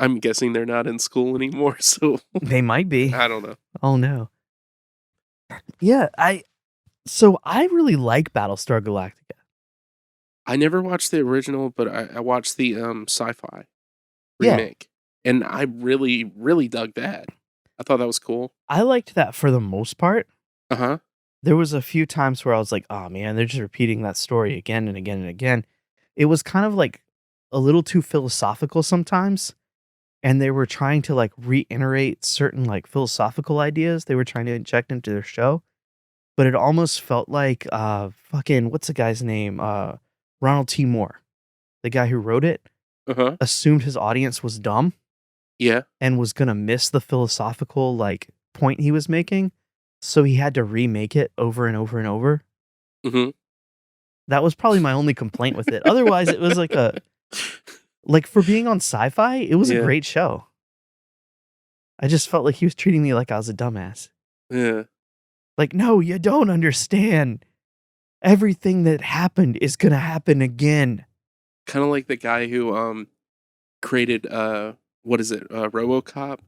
[SPEAKER 1] I'm guessing they're not in school anymore, so
[SPEAKER 2] they might be.
[SPEAKER 1] I don't know.
[SPEAKER 2] Oh no. Yeah, I really like Battlestar Galactica.
[SPEAKER 1] I never watched the original, but I watched the sci-fi remake, and I really, really dug that. I thought that was cool.
[SPEAKER 2] I liked that for the most part.
[SPEAKER 1] Uh-huh.
[SPEAKER 2] There was a few times where I was like, oh man, they're just repeating that story again and again and again. It was kind of like a little too philosophical sometimes. And they were trying to like reiterate certain like philosophical ideas they were trying to inject into their show. But it almost felt like what's the guy's name? Ronald T. Moore, the guy who wrote it, assumed his audience was dumb.
[SPEAKER 1] Yeah.
[SPEAKER 2] And was gonna miss the philosophical like point he was making. So he had to remake it over and over and over.
[SPEAKER 1] Mm-hmm.
[SPEAKER 2] That was probably my only complaint with it. Otherwise, it was like for being on Sci-Fi, it was a great show. I just felt like he was treating me like I was a dumbass.
[SPEAKER 1] Yeah.
[SPEAKER 2] Like, no, you don't understand. Everything that happened is going to happen again.
[SPEAKER 1] kind of like the guy who created what is it, RoboCop.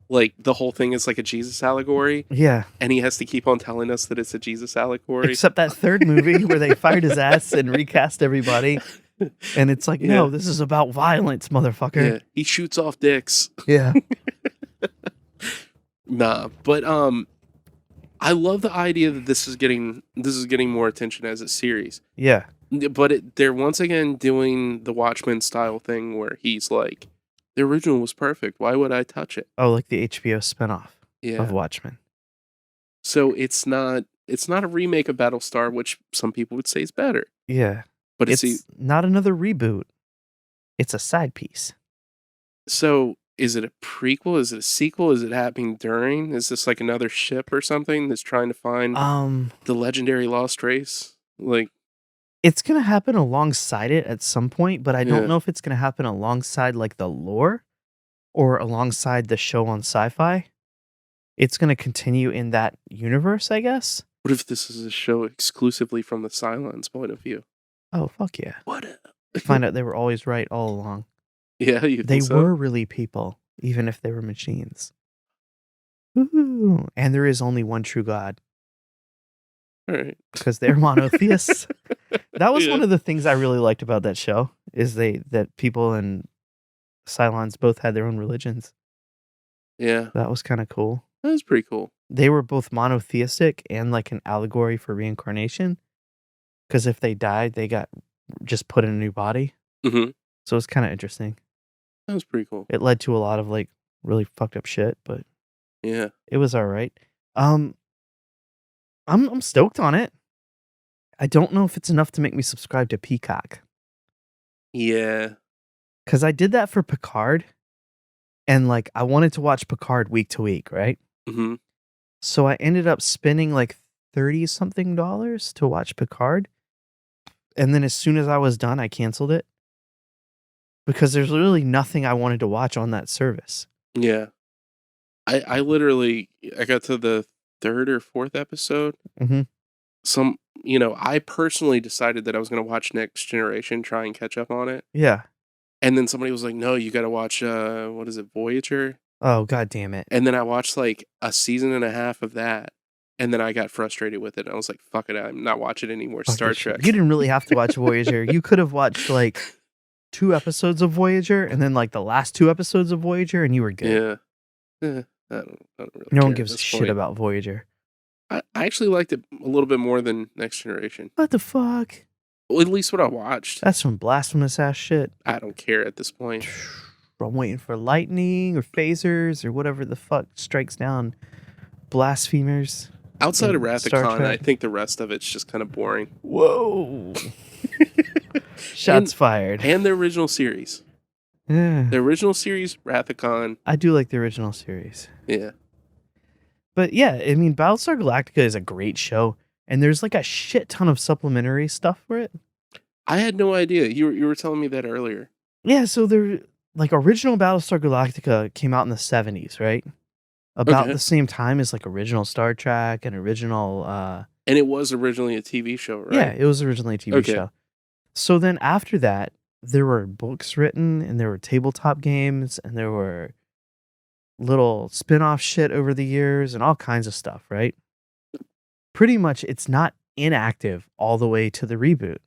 [SPEAKER 1] Like the whole thing is like a Jesus allegory.
[SPEAKER 2] Yeah.
[SPEAKER 1] And he has to keep on telling us that it's a Jesus allegory.
[SPEAKER 2] Except that third movie where they fired his ass and recast everybody. And it's like, no, this is about violence, motherfucker.
[SPEAKER 1] Yeah, he shoots off dicks.
[SPEAKER 2] Yeah.
[SPEAKER 1] Nah, but I love the idea that this is getting more attention as a series.
[SPEAKER 2] Yeah.
[SPEAKER 1] But they're once again doing the Watchmen style thing where he's like, the original was perfect. Why would I touch it?
[SPEAKER 2] Oh, like the HBO spinoff of Watchmen.
[SPEAKER 1] So it's not a remake of Battlestar, which some people would say is better.
[SPEAKER 2] Yeah.
[SPEAKER 1] But
[SPEAKER 2] it's not another reboot. It's a side piece.
[SPEAKER 1] So is it a prequel? Is it a sequel? Is it happening during? Is this like another ship or something that's trying to find the legendary lost race? Like,
[SPEAKER 2] it's going to happen alongside it at some point, but I don't know if it's going to happen alongside like the lore or alongside the show on Sci-Fi. It's going to continue in that universe, I guess.
[SPEAKER 1] What if this is a show exclusively from the Cylon's point of view?
[SPEAKER 2] Oh, fuck yeah.
[SPEAKER 1] What?
[SPEAKER 2] Find out they were always right all along.
[SPEAKER 1] Yeah, you
[SPEAKER 2] They
[SPEAKER 1] think so?
[SPEAKER 2] were really people, even if they were machines. Ooh. And there is only one true God.
[SPEAKER 1] All right.
[SPEAKER 2] Because they're monotheists. That was one of the things I really liked about that show, is that people and Cylons both had their own religions.
[SPEAKER 1] Yeah.
[SPEAKER 2] That was kind of cool.
[SPEAKER 1] That was pretty cool.
[SPEAKER 2] They were both monotheistic and like an allegory for reincarnation. Because if they died, they got just put in a new body.
[SPEAKER 1] Mm-hmm.
[SPEAKER 2] So it's kind of interesting.
[SPEAKER 1] That was pretty cool.
[SPEAKER 2] It led to a lot of like really fucked up shit, but
[SPEAKER 1] yeah,
[SPEAKER 2] it was all right. I'm stoked on it. I don't know if it's enough to make me subscribe to Peacock.
[SPEAKER 1] Yeah.
[SPEAKER 2] Because I did that for Picard. And like I wanted to watch Picard week to week, right?
[SPEAKER 1] Mm-hmm.
[SPEAKER 2] So I ended up spending like $30-something to watch Picard. And then as soon as I was done, I canceled it. Because there's really nothing I wanted to watch on that service.
[SPEAKER 1] Yeah. I got to the 3rd or 4th episode.
[SPEAKER 2] Mm-hmm.
[SPEAKER 1] I personally decided that I was going to watch Next Generation, try and catch up on it.
[SPEAKER 2] Yeah.
[SPEAKER 1] And then somebody was like, no, you got to watch, what is it, Voyager?
[SPEAKER 2] Oh, God damn it.
[SPEAKER 1] And then I watched like a season and a half of that. And then I got frustrated with it. I was like, fuck it, I'm not watching any more Star Trek.
[SPEAKER 2] You didn't really have to watch Voyager. You could have watched like 2 episodes of Voyager and then like the last 2 episodes of Voyager and you were good.
[SPEAKER 1] Yeah. I don't really
[SPEAKER 2] No one gives a shit about Voyager.
[SPEAKER 1] I actually liked it a little bit more than Next Generation.
[SPEAKER 2] What the fuck?
[SPEAKER 1] Well, at least what I watched.
[SPEAKER 2] That's some blasphemous ass shit.
[SPEAKER 1] I don't care at this point.
[SPEAKER 2] I'm waiting for lightning or phasers or whatever the fuck strikes down blasphemers.
[SPEAKER 1] Outside of Wrath of Khan, I think the rest of it's just kind of boring.
[SPEAKER 2] Whoa. Shots fired.
[SPEAKER 1] And the original series.
[SPEAKER 2] Yeah.
[SPEAKER 1] The original series, Wrath of Khan.
[SPEAKER 2] I do like the original series.
[SPEAKER 1] Yeah.
[SPEAKER 2] But yeah, I mean, Battlestar Galactica is a great show. And there's like a shit ton of supplementary stuff for it.
[SPEAKER 1] I had no idea. You were telling me that earlier.
[SPEAKER 2] Yeah, so there, like, original Battlestar Galactica came out in the 70s, right? About the same time as like original Star Trek and original
[SPEAKER 1] and it was originally a TV show, right?
[SPEAKER 2] Yeah, it was originally a TV show. So then after that, there were books written and there were tabletop games and there were little spin-off shit over the years and all kinds of stuff, right? Pretty much it's not inactive all the way to the reboot.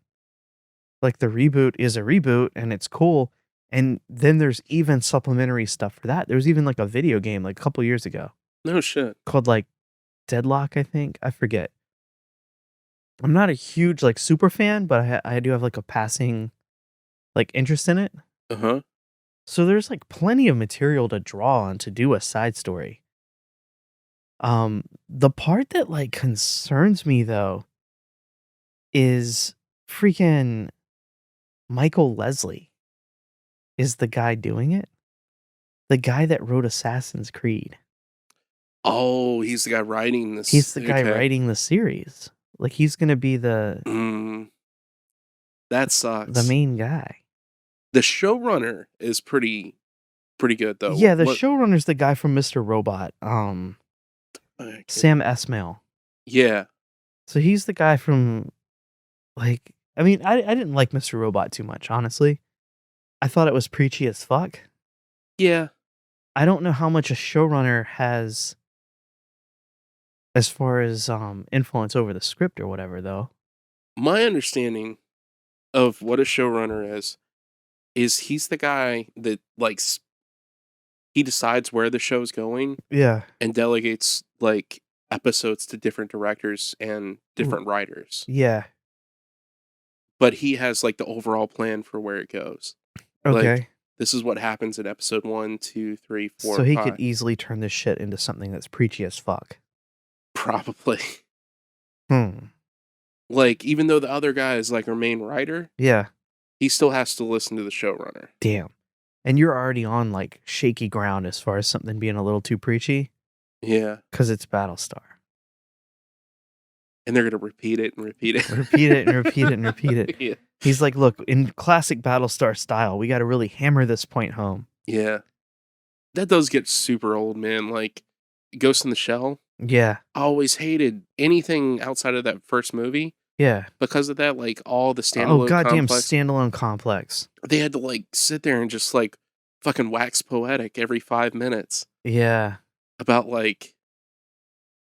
[SPEAKER 2] Like the reboot is a reboot and it's cool. And then there's even supplementary stuff for that. There was even like a video game like a couple years ago.
[SPEAKER 1] No shit.
[SPEAKER 2] Called like Deadlock, I think. I forget. I'm not a huge like super fan, but I do have like a passing like interest in it.
[SPEAKER 1] Uh-huh.
[SPEAKER 2] So there's like plenty of material to draw on to do a side story. The part that like concerns me though is freaking Michael Leslie is the guy doing it. The guy that wrote Assassin's Creed.
[SPEAKER 1] Oh, he's the guy writing this.
[SPEAKER 2] He's the guy writing the series. Like he's gonna be the
[SPEAKER 1] that sucks.
[SPEAKER 2] The main guy.
[SPEAKER 1] The showrunner is pretty good though.
[SPEAKER 2] Yeah, the showrunner's the guy from Mr. Robot. Sam Esmail.
[SPEAKER 1] Yeah.
[SPEAKER 2] So he's the guy from like I mean, I didn't like Mr. Robot too much, honestly. I thought it was preachy as fuck.
[SPEAKER 1] Yeah.
[SPEAKER 2] I don't know how much a showrunner has as far as influence over the script or whatever, though.
[SPEAKER 1] My understanding of what a showrunner is he's the guy that he decides where the show's going.
[SPEAKER 2] Yeah.
[SPEAKER 1] And delegates episodes to different directors and different writers.
[SPEAKER 2] Yeah.
[SPEAKER 1] But he has the overall plan for where it goes.
[SPEAKER 2] Okay.
[SPEAKER 1] This is what happens in episode 1, 2, 3, 4,
[SPEAKER 2] so he
[SPEAKER 1] 5.
[SPEAKER 2] could easily turn this shit into something that's preachy as fuck.
[SPEAKER 1] Probably.
[SPEAKER 2] Hmm.
[SPEAKER 1] Even though the other guy is our main writer,
[SPEAKER 2] yeah,
[SPEAKER 1] he still has to listen to the showrunner.
[SPEAKER 2] Damn. And you're already on shaky ground as far as something being a little too preachy.
[SPEAKER 1] Yeah.
[SPEAKER 2] Because it's Battlestar.
[SPEAKER 1] And they're going to repeat it and repeat it.
[SPEAKER 2] Repeat it and repeat it and repeat it.
[SPEAKER 1] Yeah.
[SPEAKER 2] He's like, look, in classic Battlestar style, we got to really hammer this point home.
[SPEAKER 1] Yeah. That does get super old, man. Ghost in the Shell.
[SPEAKER 2] Yeah.
[SPEAKER 1] I always hated anything outside of that first movie.
[SPEAKER 2] Yeah.
[SPEAKER 1] Because of that, all the standalone
[SPEAKER 2] goddamn standalone complex.
[SPEAKER 1] They had to sit there and just fucking wax poetic every 5 minutes.
[SPEAKER 2] Yeah.
[SPEAKER 1] About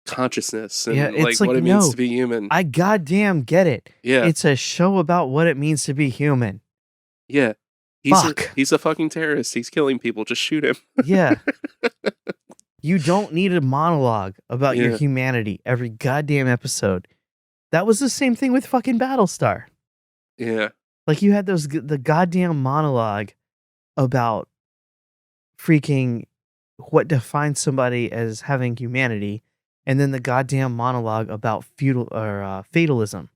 [SPEAKER 1] consciousness and
[SPEAKER 2] it's
[SPEAKER 1] what it means to be human.
[SPEAKER 2] I goddamn get it.
[SPEAKER 1] Yeah.
[SPEAKER 2] It's a show about what it means to be human.
[SPEAKER 1] Yeah. He's a fucking terrorist. He's killing people. Just shoot him.
[SPEAKER 2] Yeah. You don't need a monologue about your humanity every goddamn episode. That was the same thing with fucking Battlestar.
[SPEAKER 1] Yeah.
[SPEAKER 2] You had the goddamn monologue about freaking what defines somebody as having humanity, and then the goddamn monologue about fatalism.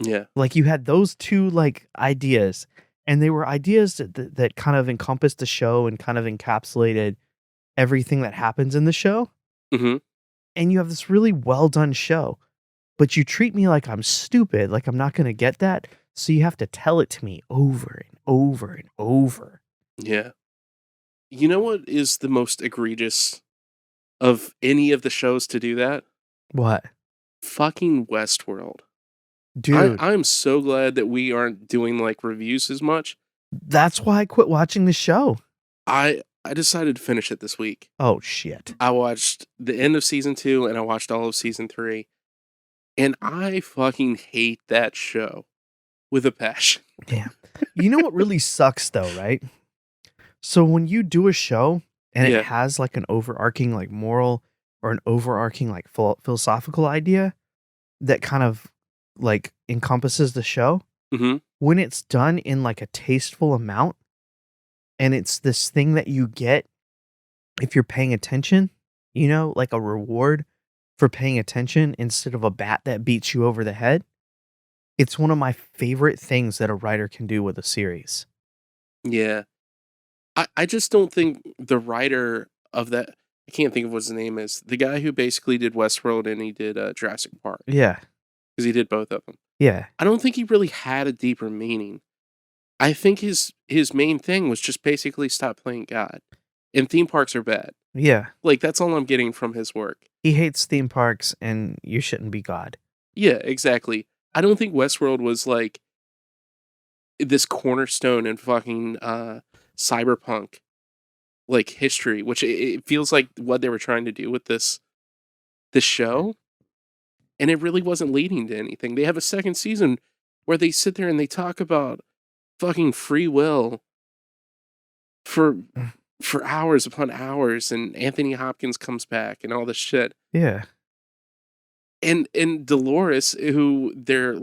[SPEAKER 1] Yeah.
[SPEAKER 2] You had those two ideas, and they were ideas that kind of encompassed the show and kind of encapsulated everything that happens in the show.
[SPEAKER 1] Mm-hmm.
[SPEAKER 2] And you have this really well done show, but you treat me like I'm stupid, like I'm not going to get that. So you have to tell it to me over and over and over.
[SPEAKER 1] Yeah. You know what is the most egregious of any of the shows to do that?
[SPEAKER 2] What?
[SPEAKER 1] Fucking Westworld.
[SPEAKER 2] Dude.
[SPEAKER 1] I'm so glad that we aren't doing reviews as much.
[SPEAKER 2] That's why I quit watching the show.
[SPEAKER 1] I decided to finish it this week.
[SPEAKER 2] Oh, shit.
[SPEAKER 1] I watched the end of season 2 and I watched all of season 3. And I fucking hate that show with a passion.
[SPEAKER 2] Damn. You know what really sucks though, right? So when you do a show and it has an overarching moral or an overarching philosophical idea that kind of encompasses the show, when it's done in a tasteful amount, and it's this thing that you get if you're paying attention, a reward for paying attention instead of a bat that beats you over the head. It's one of my favorite things that a writer can do with a series.
[SPEAKER 1] Yeah. I just don't think the writer of that, I can't think of what his name is, the guy who basically did Westworld and he did Jurassic Park.
[SPEAKER 2] Yeah.
[SPEAKER 1] Because he did both of them.
[SPEAKER 2] Yeah.
[SPEAKER 1] I don't think he really had a deeper meaning. I think his main thing was just basically stop playing God. And theme parks are bad.
[SPEAKER 2] Yeah.
[SPEAKER 1] That's all I'm getting from his work.
[SPEAKER 2] He hates theme parks and you shouldn't be God.
[SPEAKER 1] Yeah, exactly. I don't think Westworld was this cornerstone in fucking cyberpunk history, which it feels like what they were trying to do with this show. And it really wasn't leading to anything. They have a second season where they sit there and they talk about fucking free will for hours upon hours, and Anthony Hopkins comes back and all this shit.
[SPEAKER 2] Yeah.
[SPEAKER 1] And Dolores, who they're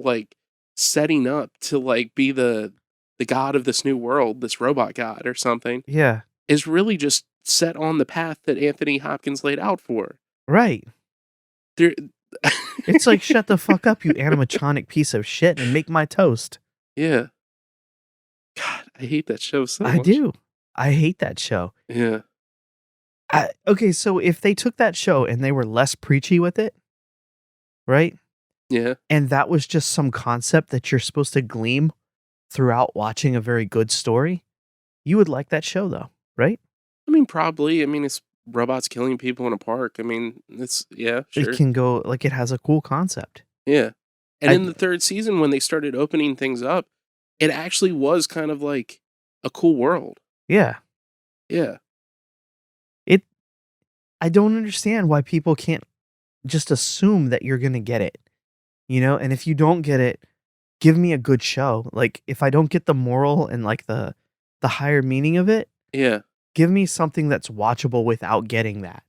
[SPEAKER 1] setting up to be the god of this new world, this robot god or something.
[SPEAKER 2] Yeah.
[SPEAKER 1] Is really just set on the path that Anthony Hopkins laid out for.
[SPEAKER 2] Right. It's shut the fuck up, you animatronic piece of shit, and make my toast.
[SPEAKER 1] Yeah. God, I hate that show so much.
[SPEAKER 2] I do. I hate that show.
[SPEAKER 1] Yeah.
[SPEAKER 2] Okay, so if they took that show and they were less preachy with it, right?
[SPEAKER 1] Yeah.
[SPEAKER 2] And that was just some concept that you're supposed to glean throughout watching a very good story, you would like that show though, right?
[SPEAKER 1] I mean, probably. I mean, it's robots killing people in a park. I mean, it's, yeah, sure.
[SPEAKER 2] It can go, it has a cool concept.
[SPEAKER 1] Yeah. And in the third season, when they started opening things up, it actually was kind of like a cool world.
[SPEAKER 2] Yeah.
[SPEAKER 1] Yeah.
[SPEAKER 2] I don't understand why people can't just assume that you're gonna get it, you know? And if you don't get it, give me a good show. Like, if I don't get the moral and, like, the higher meaning of it,
[SPEAKER 1] Yeah.
[SPEAKER 2] give me something that's watchable without getting that.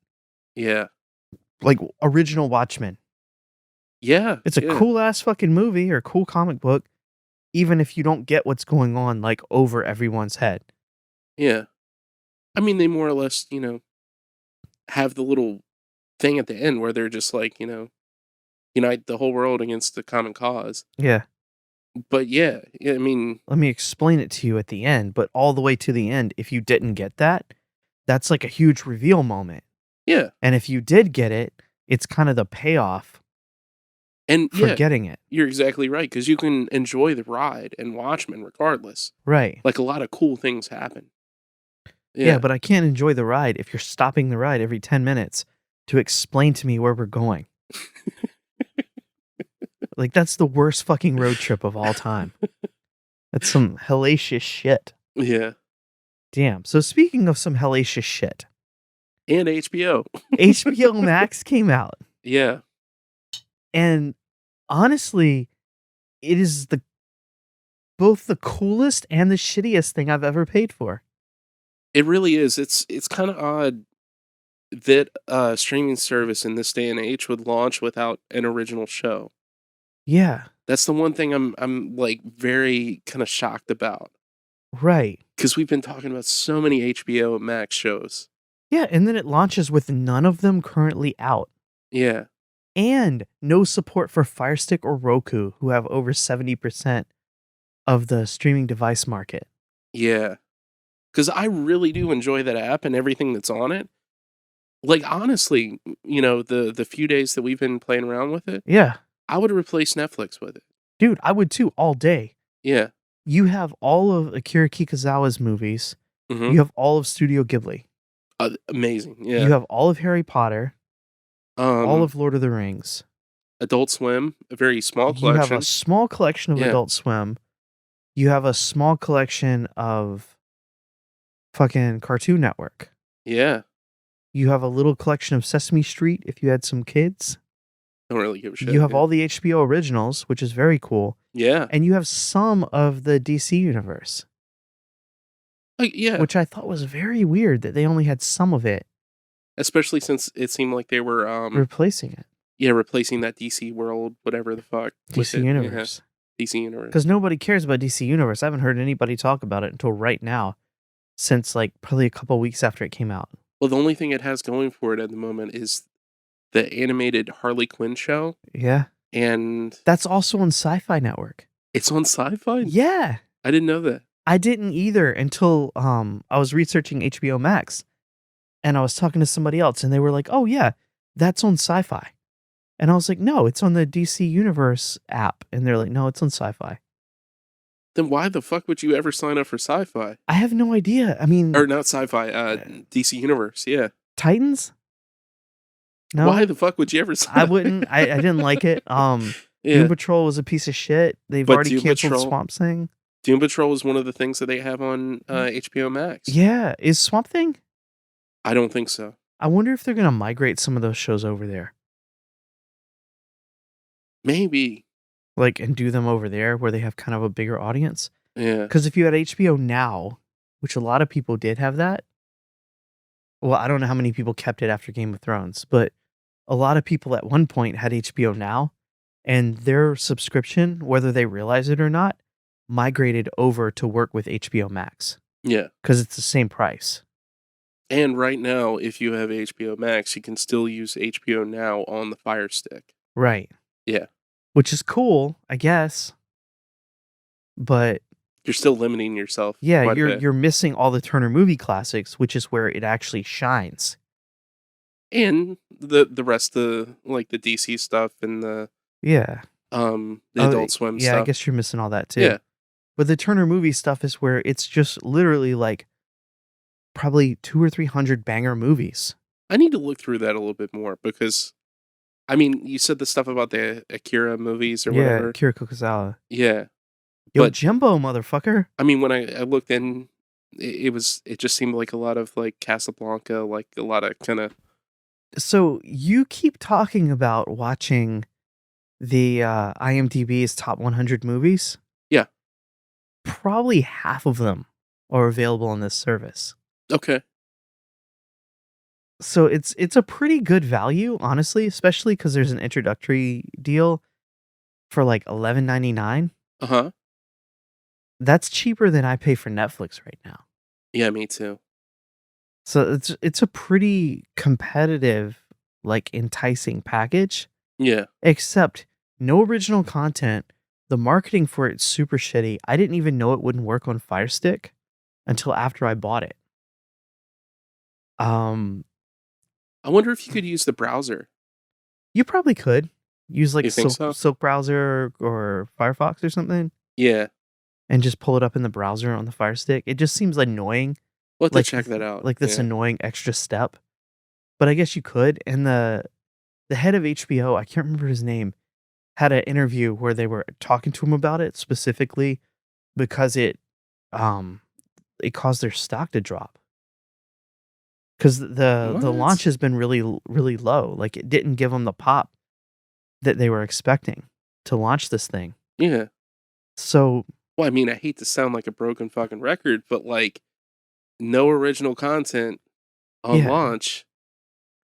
[SPEAKER 1] Yeah.
[SPEAKER 2] Like, original Watchmen.
[SPEAKER 1] Yeah.
[SPEAKER 2] It's a cool-ass fucking movie or cool comic book, even if you don't get what's going on, like, over everyone's head.
[SPEAKER 1] Yeah. I mean, they more or less, you know, have the little thing at the end where they're just like, you know, unite the whole world against the common cause.
[SPEAKER 2] Yeah.
[SPEAKER 1] But yeah, I mean,
[SPEAKER 2] let me explain it to you at the end, but all the way to the end, if you didn't get that, that's like a huge reveal moment.
[SPEAKER 1] Yeah.
[SPEAKER 2] And if you did get it, it's kind of the payoff for getting it.
[SPEAKER 1] You're exactly right, because you can enjoy the ride and Watchmen regardless.
[SPEAKER 2] Right.
[SPEAKER 1] Like, a lot of cool things happen.
[SPEAKER 2] Yeah, but I can't enjoy the ride if you're stopping the ride every 10 minutes to explain to me where we're going. Like, that's the worst fucking road trip of all time. That's some hellacious shit.
[SPEAKER 1] Yeah.
[SPEAKER 2] Damn. So speaking of some hellacious shit.
[SPEAKER 1] And HBO.
[SPEAKER 2] HBO Max came out.
[SPEAKER 1] Yeah.
[SPEAKER 2] And honestly, it is both the coolest and the shittiest thing I've ever paid for.
[SPEAKER 1] It really is. It's kind of odd that a streaming service in this day and age would launch without an original show.
[SPEAKER 2] Yeah.
[SPEAKER 1] That's the one thing I'm like very kind of shocked about.
[SPEAKER 2] Right.
[SPEAKER 1] Because we've been talking about so many HBO Max shows.
[SPEAKER 2] Yeah, and then it launches with none of them currently out.
[SPEAKER 1] Yeah.
[SPEAKER 2] And no support for Fire Stick or Roku, who have over 70% of the streaming device market.
[SPEAKER 1] Yeah. Because I really do enjoy that app and everything that's on it. Like, honestly, you know, the few days that we've been playing around with it.
[SPEAKER 2] Yeah.
[SPEAKER 1] I would replace Netflix with it.
[SPEAKER 2] Dude, I would too, all day.
[SPEAKER 1] Yeah.
[SPEAKER 2] You have all of Akira Kikuzawa's movies. Mm-hmm. You have all of Studio Ghibli.
[SPEAKER 1] Amazing, yeah.
[SPEAKER 2] You have all of Harry Potter. All of Lord of the Rings.
[SPEAKER 1] Adult Swim, a very small collection.
[SPEAKER 2] You have a small collection of Adult Swim. You have a small collection of fucking Cartoon Network.
[SPEAKER 1] Yeah.
[SPEAKER 2] You have a little collection of Sesame Street if you had some kids.
[SPEAKER 1] Don't really give a shit.
[SPEAKER 2] You have all the HBO originals, which is very cool.
[SPEAKER 1] Yeah.
[SPEAKER 2] And you have some of the DC universe.
[SPEAKER 1] Yeah.
[SPEAKER 2] Which I thought was very weird that they only had some of it.
[SPEAKER 1] Especially since it seemed like they were
[SPEAKER 2] replacing it.
[SPEAKER 1] Yeah, replacing that DC world, whatever the fuck.
[SPEAKER 2] DC Universe.
[SPEAKER 1] Yeah. DC Universe.
[SPEAKER 2] Because nobody cares about DC Universe. I haven't heard anybody talk about it until right now. Since like probably a couple weeks after it came out.
[SPEAKER 1] Well, the only thing it has going for it at the moment is the animated Harley Quinn show.
[SPEAKER 2] Yeah.
[SPEAKER 1] And
[SPEAKER 2] that's also on Sci-Fi Network.
[SPEAKER 1] It's on Sci-Fi?
[SPEAKER 2] Yeah.
[SPEAKER 1] I didn't know that.
[SPEAKER 2] I didn't either until I was researching HBO Max. And I was talking to somebody else and they were like, "Oh yeah, that's on Sci-Fi." And I was like, "No, it's on the DC Universe app." And they're like, "No, it's on Sci-Fi."
[SPEAKER 1] Then why the fuck would you ever sign up for Sci-Fi?
[SPEAKER 2] I have no idea. I mean,
[SPEAKER 1] or not Sci-Fi, DC Universe, yeah.
[SPEAKER 2] Titans? No.
[SPEAKER 1] Why the fuck would you ever sign
[SPEAKER 2] up? I wouldn't. I didn't like it. Doom Patrol was a piece of shit. They've already canceled Swamp Thing.
[SPEAKER 1] Doom Patrol is one of the things that they have on HBO Max.
[SPEAKER 2] Yeah. Is Swamp Thing?
[SPEAKER 1] I don't think so.
[SPEAKER 2] I wonder if they're going to migrate some of those shows over there.
[SPEAKER 1] Maybe.
[SPEAKER 2] Like, and do them over there where they have kind of a bigger audience.
[SPEAKER 1] Yeah.
[SPEAKER 2] Because if you had HBO Now, which a lot of people did have that. Well, I don't know how many people kept it after Game of Thrones, but a lot of people at one point had HBO Now, and their subscription, whether they realize it or not, migrated over to work with HBO Max.
[SPEAKER 1] Yeah.
[SPEAKER 2] Because it's the same price.
[SPEAKER 1] And right now, if you have HBO Max, you can still use HBO Now on the Fire Stick.
[SPEAKER 2] Right.
[SPEAKER 1] Yeah.
[SPEAKER 2] Which is cool, I guess. But
[SPEAKER 1] you're still limiting yourself.
[SPEAKER 2] Yeah, you're missing all the Turner Movie Classics, which is where it actually shines.
[SPEAKER 1] And the rest of like the DC stuff and the the Adult Swim stuff.
[SPEAKER 2] Yeah, I guess you're missing all that too.
[SPEAKER 1] Yeah.
[SPEAKER 2] But the Turner Movie stuff is where it's just literally like probably 200 or 300 banger movies.
[SPEAKER 1] I need to look through that a little bit more because I mean, you said the stuff about the Akira movies or
[SPEAKER 2] Yeah,
[SPEAKER 1] whatever.
[SPEAKER 2] Akira Kurosawa.
[SPEAKER 1] Yeah.
[SPEAKER 2] Yo, Jimbo, motherfucker.
[SPEAKER 1] I mean, when I looked in, it just seemed like a lot of like Casablanca, like a lot of kind of.
[SPEAKER 2] So you keep talking about watching the IMDb's top 100 movies.
[SPEAKER 1] Yeah.
[SPEAKER 2] Probably half of them are available on this service.
[SPEAKER 1] Okay.
[SPEAKER 2] So it's a pretty good value, honestly, especially because there's an introductory deal for like $11.99.
[SPEAKER 1] Uh-huh.
[SPEAKER 2] That's cheaper than I pay for Netflix right now.
[SPEAKER 1] Yeah, me too.
[SPEAKER 2] So it's a pretty competitive, like enticing package.
[SPEAKER 1] Yeah.
[SPEAKER 2] Except no original content. The marketing for it's super shitty. I didn't even know it wouldn't work on Fire Stick until after I bought it.
[SPEAKER 1] I wonder if you could use the browser.
[SPEAKER 2] You probably could use like
[SPEAKER 1] so?
[SPEAKER 2] Silk browser or Firefox or something.
[SPEAKER 1] Yeah.
[SPEAKER 2] And just pull it up in the browser on the Fire Stick. It just seems annoying.
[SPEAKER 1] We'll have to check that out.
[SPEAKER 2] Like this annoying extra step. But I guess you could. And the head of HBO, I can't remember his name, had an interview where they were talking to him about it specifically because it caused their stock to drop. Because the launch has been really, really low. Like it didn't give them the pop that they were expecting to launch this thing.
[SPEAKER 1] Yeah.
[SPEAKER 2] So.
[SPEAKER 1] Well, I mean, I hate to sound like a broken fucking record, but like no original content on launch,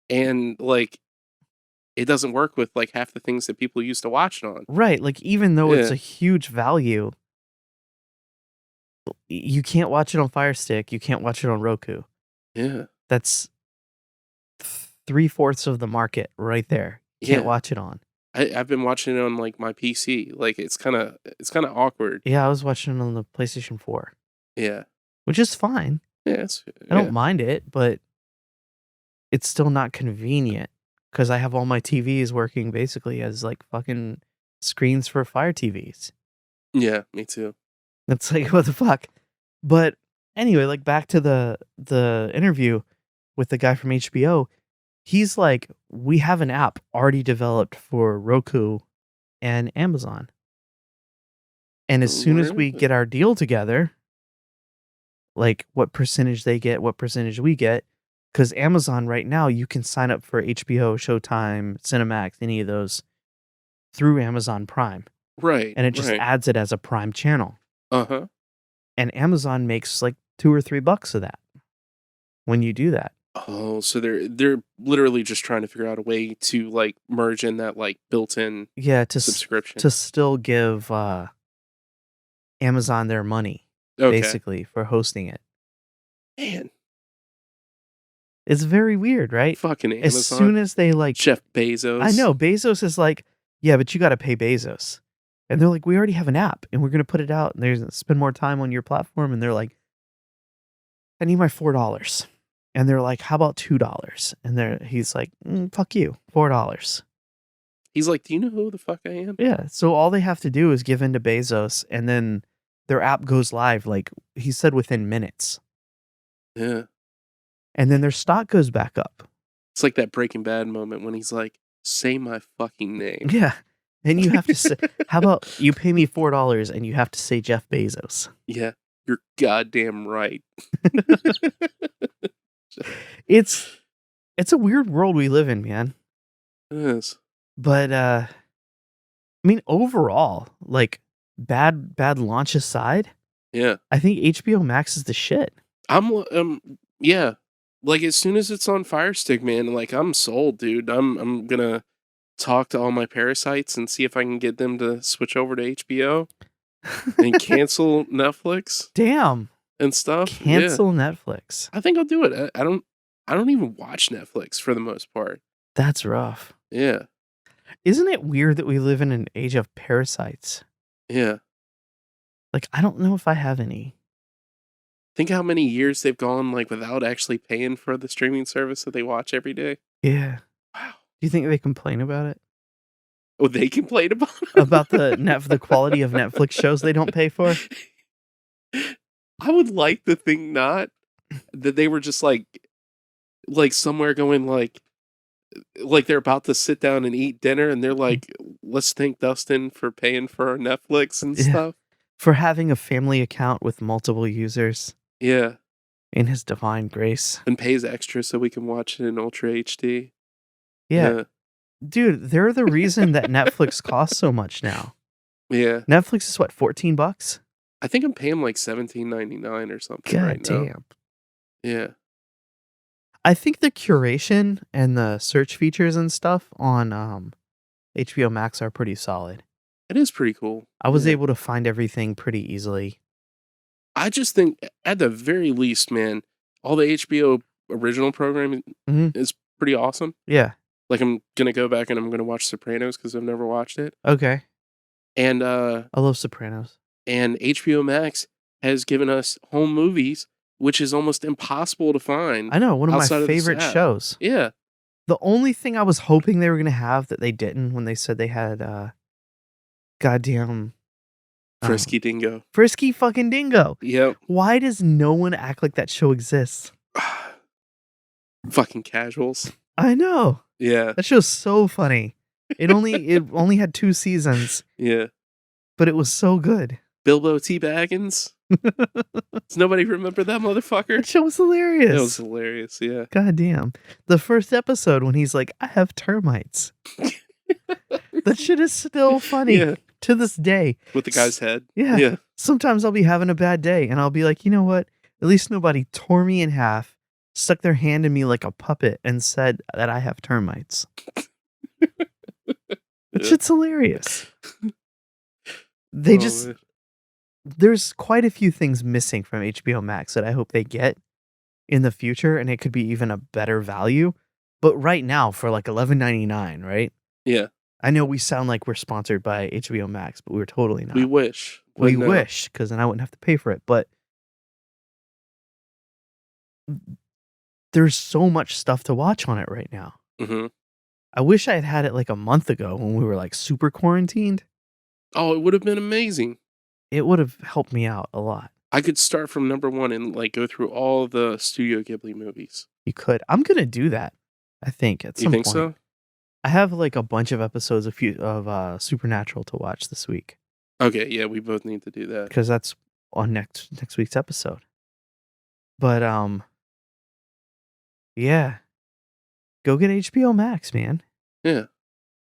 [SPEAKER 1] and like it doesn't work with like half the things that people used to watch it on.
[SPEAKER 2] Right. Like even though it's a huge value, you can't watch it on Fire Stick. You can't watch it on Roku.
[SPEAKER 1] Yeah.
[SPEAKER 2] That's 3/4 of the market right there. You can't watch it on.
[SPEAKER 1] I've been watching it on like my PC. Like it's kind of awkward.
[SPEAKER 2] Yeah, I was watching it on the PlayStation 4.
[SPEAKER 1] Yeah.
[SPEAKER 2] Which is fine.
[SPEAKER 1] Yeah,
[SPEAKER 2] I don't mind it, but it's still not convenient because I have all my TVs working basically as like fucking screens for Fire TVs.
[SPEAKER 1] Yeah, me too.
[SPEAKER 2] It's like, what the fuck? But anyway, like back to the interview with the guy from HBO. He's like, we have an app already developed for Roku and Amazon. And as soon as we get our deal together, like what percentage they get, what percentage we get, because Amazon right now, you can sign up for HBO, Showtime, Cinemax, any of those through Amazon Prime.
[SPEAKER 1] Right.
[SPEAKER 2] And it just adds it as a Prime channel.
[SPEAKER 1] Uh-huh.
[SPEAKER 2] And Amazon makes like $2 or $3 of that when you do that.
[SPEAKER 1] Oh, so they're literally just trying to figure out a way to like merge in that like built-in subscription
[SPEAKER 2] to still give Amazon their money basically for hosting it.
[SPEAKER 1] Man,
[SPEAKER 2] it's very weird, right?
[SPEAKER 1] Fucking Amazon.
[SPEAKER 2] As soon as they like
[SPEAKER 1] Jeff Bezos,
[SPEAKER 2] I know Bezos is like, yeah, but you got to pay Bezos, and they're like, we already have an app, and we're gonna put it out, and there's spend more time on your platform, and they're like, I need my $4. And they're like, how about $2? And he's like, fuck you, $4.
[SPEAKER 1] He's like, do you know who the fuck I am?
[SPEAKER 2] Yeah. So all they have to do is give in to Bezos, and then their app goes live, like he said, within minutes.
[SPEAKER 1] Yeah.
[SPEAKER 2] And then their stock goes back up.
[SPEAKER 1] It's like that Breaking Bad moment when he's like, say my fucking name.
[SPEAKER 2] Yeah. And you have to say, how about you pay me $4 and you have to say Jeff Bezos?
[SPEAKER 1] Yeah. You're goddamn right.
[SPEAKER 2] It's a weird world we live in, man.
[SPEAKER 1] It is.
[SPEAKER 2] But I mean, overall, like bad launch aside,
[SPEAKER 1] yeah,
[SPEAKER 2] I think HBOmax is the shit.
[SPEAKER 1] Yeah. Like as soon as it's on Fire Stick, man, like I'm sold, dude. I'm gonna talk to all my parasites and see if I can get them to switch over to HBO and cancel Netflix.
[SPEAKER 2] Damn.
[SPEAKER 1] And stuff.
[SPEAKER 2] Cancel Netflix.
[SPEAKER 1] I think I'll do it. I don't even watch Netflix for the most part.
[SPEAKER 2] That's rough.
[SPEAKER 1] Yeah.
[SPEAKER 2] Isn't it weird that we live in an age of parasites?
[SPEAKER 1] Yeah.
[SPEAKER 2] Like, I don't know if I have any.
[SPEAKER 1] Think how many years they've gone like without actually paying for the streaming service that they watch every day.
[SPEAKER 2] Yeah.
[SPEAKER 1] Wow.
[SPEAKER 2] Do you think they complain about it?
[SPEAKER 1] Oh, they complain about it?
[SPEAKER 2] About the quality of Netflix shows they don't pay for?
[SPEAKER 1] I would like to think not. That they were just like somewhere going like, like they're about to sit down and eat dinner, and they're like, "Let's thank Dustin for paying for our Netflix and stuff."
[SPEAKER 2] For having a family account with multiple users.
[SPEAKER 1] Yeah.
[SPEAKER 2] In his divine grace.
[SPEAKER 1] And pays extra so we can watch it in Ultra HD.
[SPEAKER 2] Yeah. Dude, they're the reason that Netflix costs so much now.
[SPEAKER 1] Yeah.
[SPEAKER 2] Netflix is what, $14?
[SPEAKER 1] I think I'm paying like $17.99 or something right now. God damn. Yeah.
[SPEAKER 2] I think the curation and the search features and stuff on HBOmax are pretty solid.
[SPEAKER 1] It is pretty cool.
[SPEAKER 2] I was able to find everything pretty easily.
[SPEAKER 1] I just think, at the very least, man, all the HBO original programming is pretty awesome.
[SPEAKER 2] Yeah.
[SPEAKER 1] Like, I'm going to go back and I'm going to watch Sopranos because I've never watched it.
[SPEAKER 2] Okay.
[SPEAKER 1] And
[SPEAKER 2] I love Sopranos.
[SPEAKER 1] And HBO Max has given us home movies, which is almost impossible to find.
[SPEAKER 2] I know, one of my favorite shows.
[SPEAKER 1] Yeah.
[SPEAKER 2] The only thing I was hoping they were going to have that they didn't when they said they had goddamn
[SPEAKER 1] Frisky Dingo.
[SPEAKER 2] Frisky fucking Dingo.
[SPEAKER 1] Yep.
[SPEAKER 2] Why does no one act like that show exists?
[SPEAKER 1] Fucking casuals.
[SPEAKER 2] I know.
[SPEAKER 1] Yeah.
[SPEAKER 2] That show's so funny. It only had 2 seasons.
[SPEAKER 1] Yeah.
[SPEAKER 2] But it was so good.
[SPEAKER 1] Bilbo T. Baggins. Does nobody remember that motherfucker?
[SPEAKER 2] That show was hilarious.
[SPEAKER 1] It was hilarious, yeah.
[SPEAKER 2] God damn. The first episode when he's like, I have termites. That shit is still funny. Yeah. To this day.
[SPEAKER 1] With the guy's head?
[SPEAKER 2] Yeah. Sometimes I'll be having a bad day and I'll be like, you know what? At least nobody tore me in half, stuck their hand in me like a puppet, and said that I have termites. That shit's hilarious. There's quite a few things missing from HBO Max that I hope they get in the future, and it could be even a better value. But right now, for like $11.99, right?
[SPEAKER 1] Yeah.
[SPEAKER 2] I know we sound like we're sponsored by HBO Max, but we're totally not.
[SPEAKER 1] We wish.
[SPEAKER 2] We wish, because then I wouldn't have to pay for it. But there's so much stuff to watch on it right now.
[SPEAKER 1] Mm-hmm.
[SPEAKER 2] I wish I had it like a month ago when we were like super quarantined.
[SPEAKER 1] Oh, it would have been amazing.
[SPEAKER 2] It would have helped me out a lot.
[SPEAKER 1] I could start from number 1 and like go through all the Studio Ghibli movies.
[SPEAKER 2] You could. I'm gonna do that. I think at some point.
[SPEAKER 1] You think so?
[SPEAKER 2] I have like a bunch of episodes of Supernatural to watch this week.
[SPEAKER 1] Okay, yeah, we both need to do that
[SPEAKER 2] because that's on next week's episode. But yeah, go get HBO Max, man.
[SPEAKER 1] Yeah,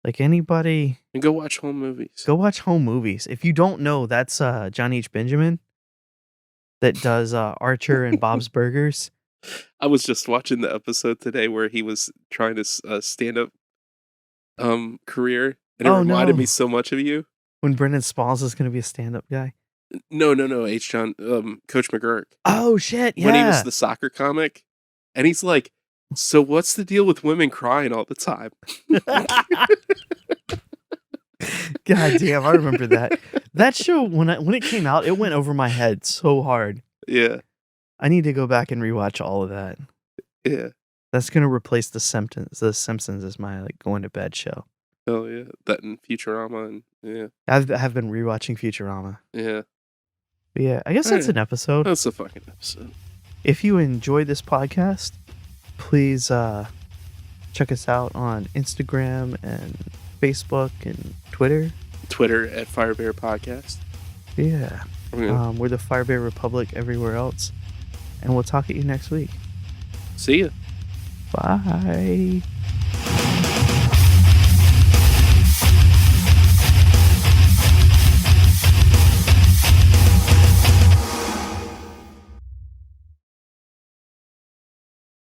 [SPEAKER 2] like anybody,
[SPEAKER 1] and go watch home movies.
[SPEAKER 2] Go watch home movies. If you don't know, that's John H. Benjamin that does Archer and Bob's Burgers.
[SPEAKER 1] I was just watching the episode today where he was trying to stand up career, and it reminded me so much of you.
[SPEAKER 2] When Brendan Smalls is going to be a stand-up guy?
[SPEAKER 1] No, Coach McGurk.
[SPEAKER 2] Oh, shit, yeah.
[SPEAKER 1] When he was the soccer comic, and he's like, so what's the deal with women crying all the time?
[SPEAKER 2] God damn, I remember that. That show, when it came out, it went over my head so hard.
[SPEAKER 1] Yeah.
[SPEAKER 2] I need to go back and rewatch all of that.
[SPEAKER 1] Yeah.
[SPEAKER 2] That's going to replace The Simpsons. The Simpsons is my like going to bed show.
[SPEAKER 1] Oh, yeah. That and Futurama. And yeah.
[SPEAKER 2] I have been rewatching Futurama.
[SPEAKER 1] Yeah.
[SPEAKER 2] But yeah, I guess that's an episode.
[SPEAKER 1] That's a fucking episode.
[SPEAKER 2] If you enjoy this podcast, please check us out on Instagram and Facebook and Twitter.
[SPEAKER 1] Twitter at Firebear Podcast.
[SPEAKER 2] Yeah. We're the Firebear Republic everywhere else. And we'll talk at you next week.
[SPEAKER 1] See ya.
[SPEAKER 2] Bye.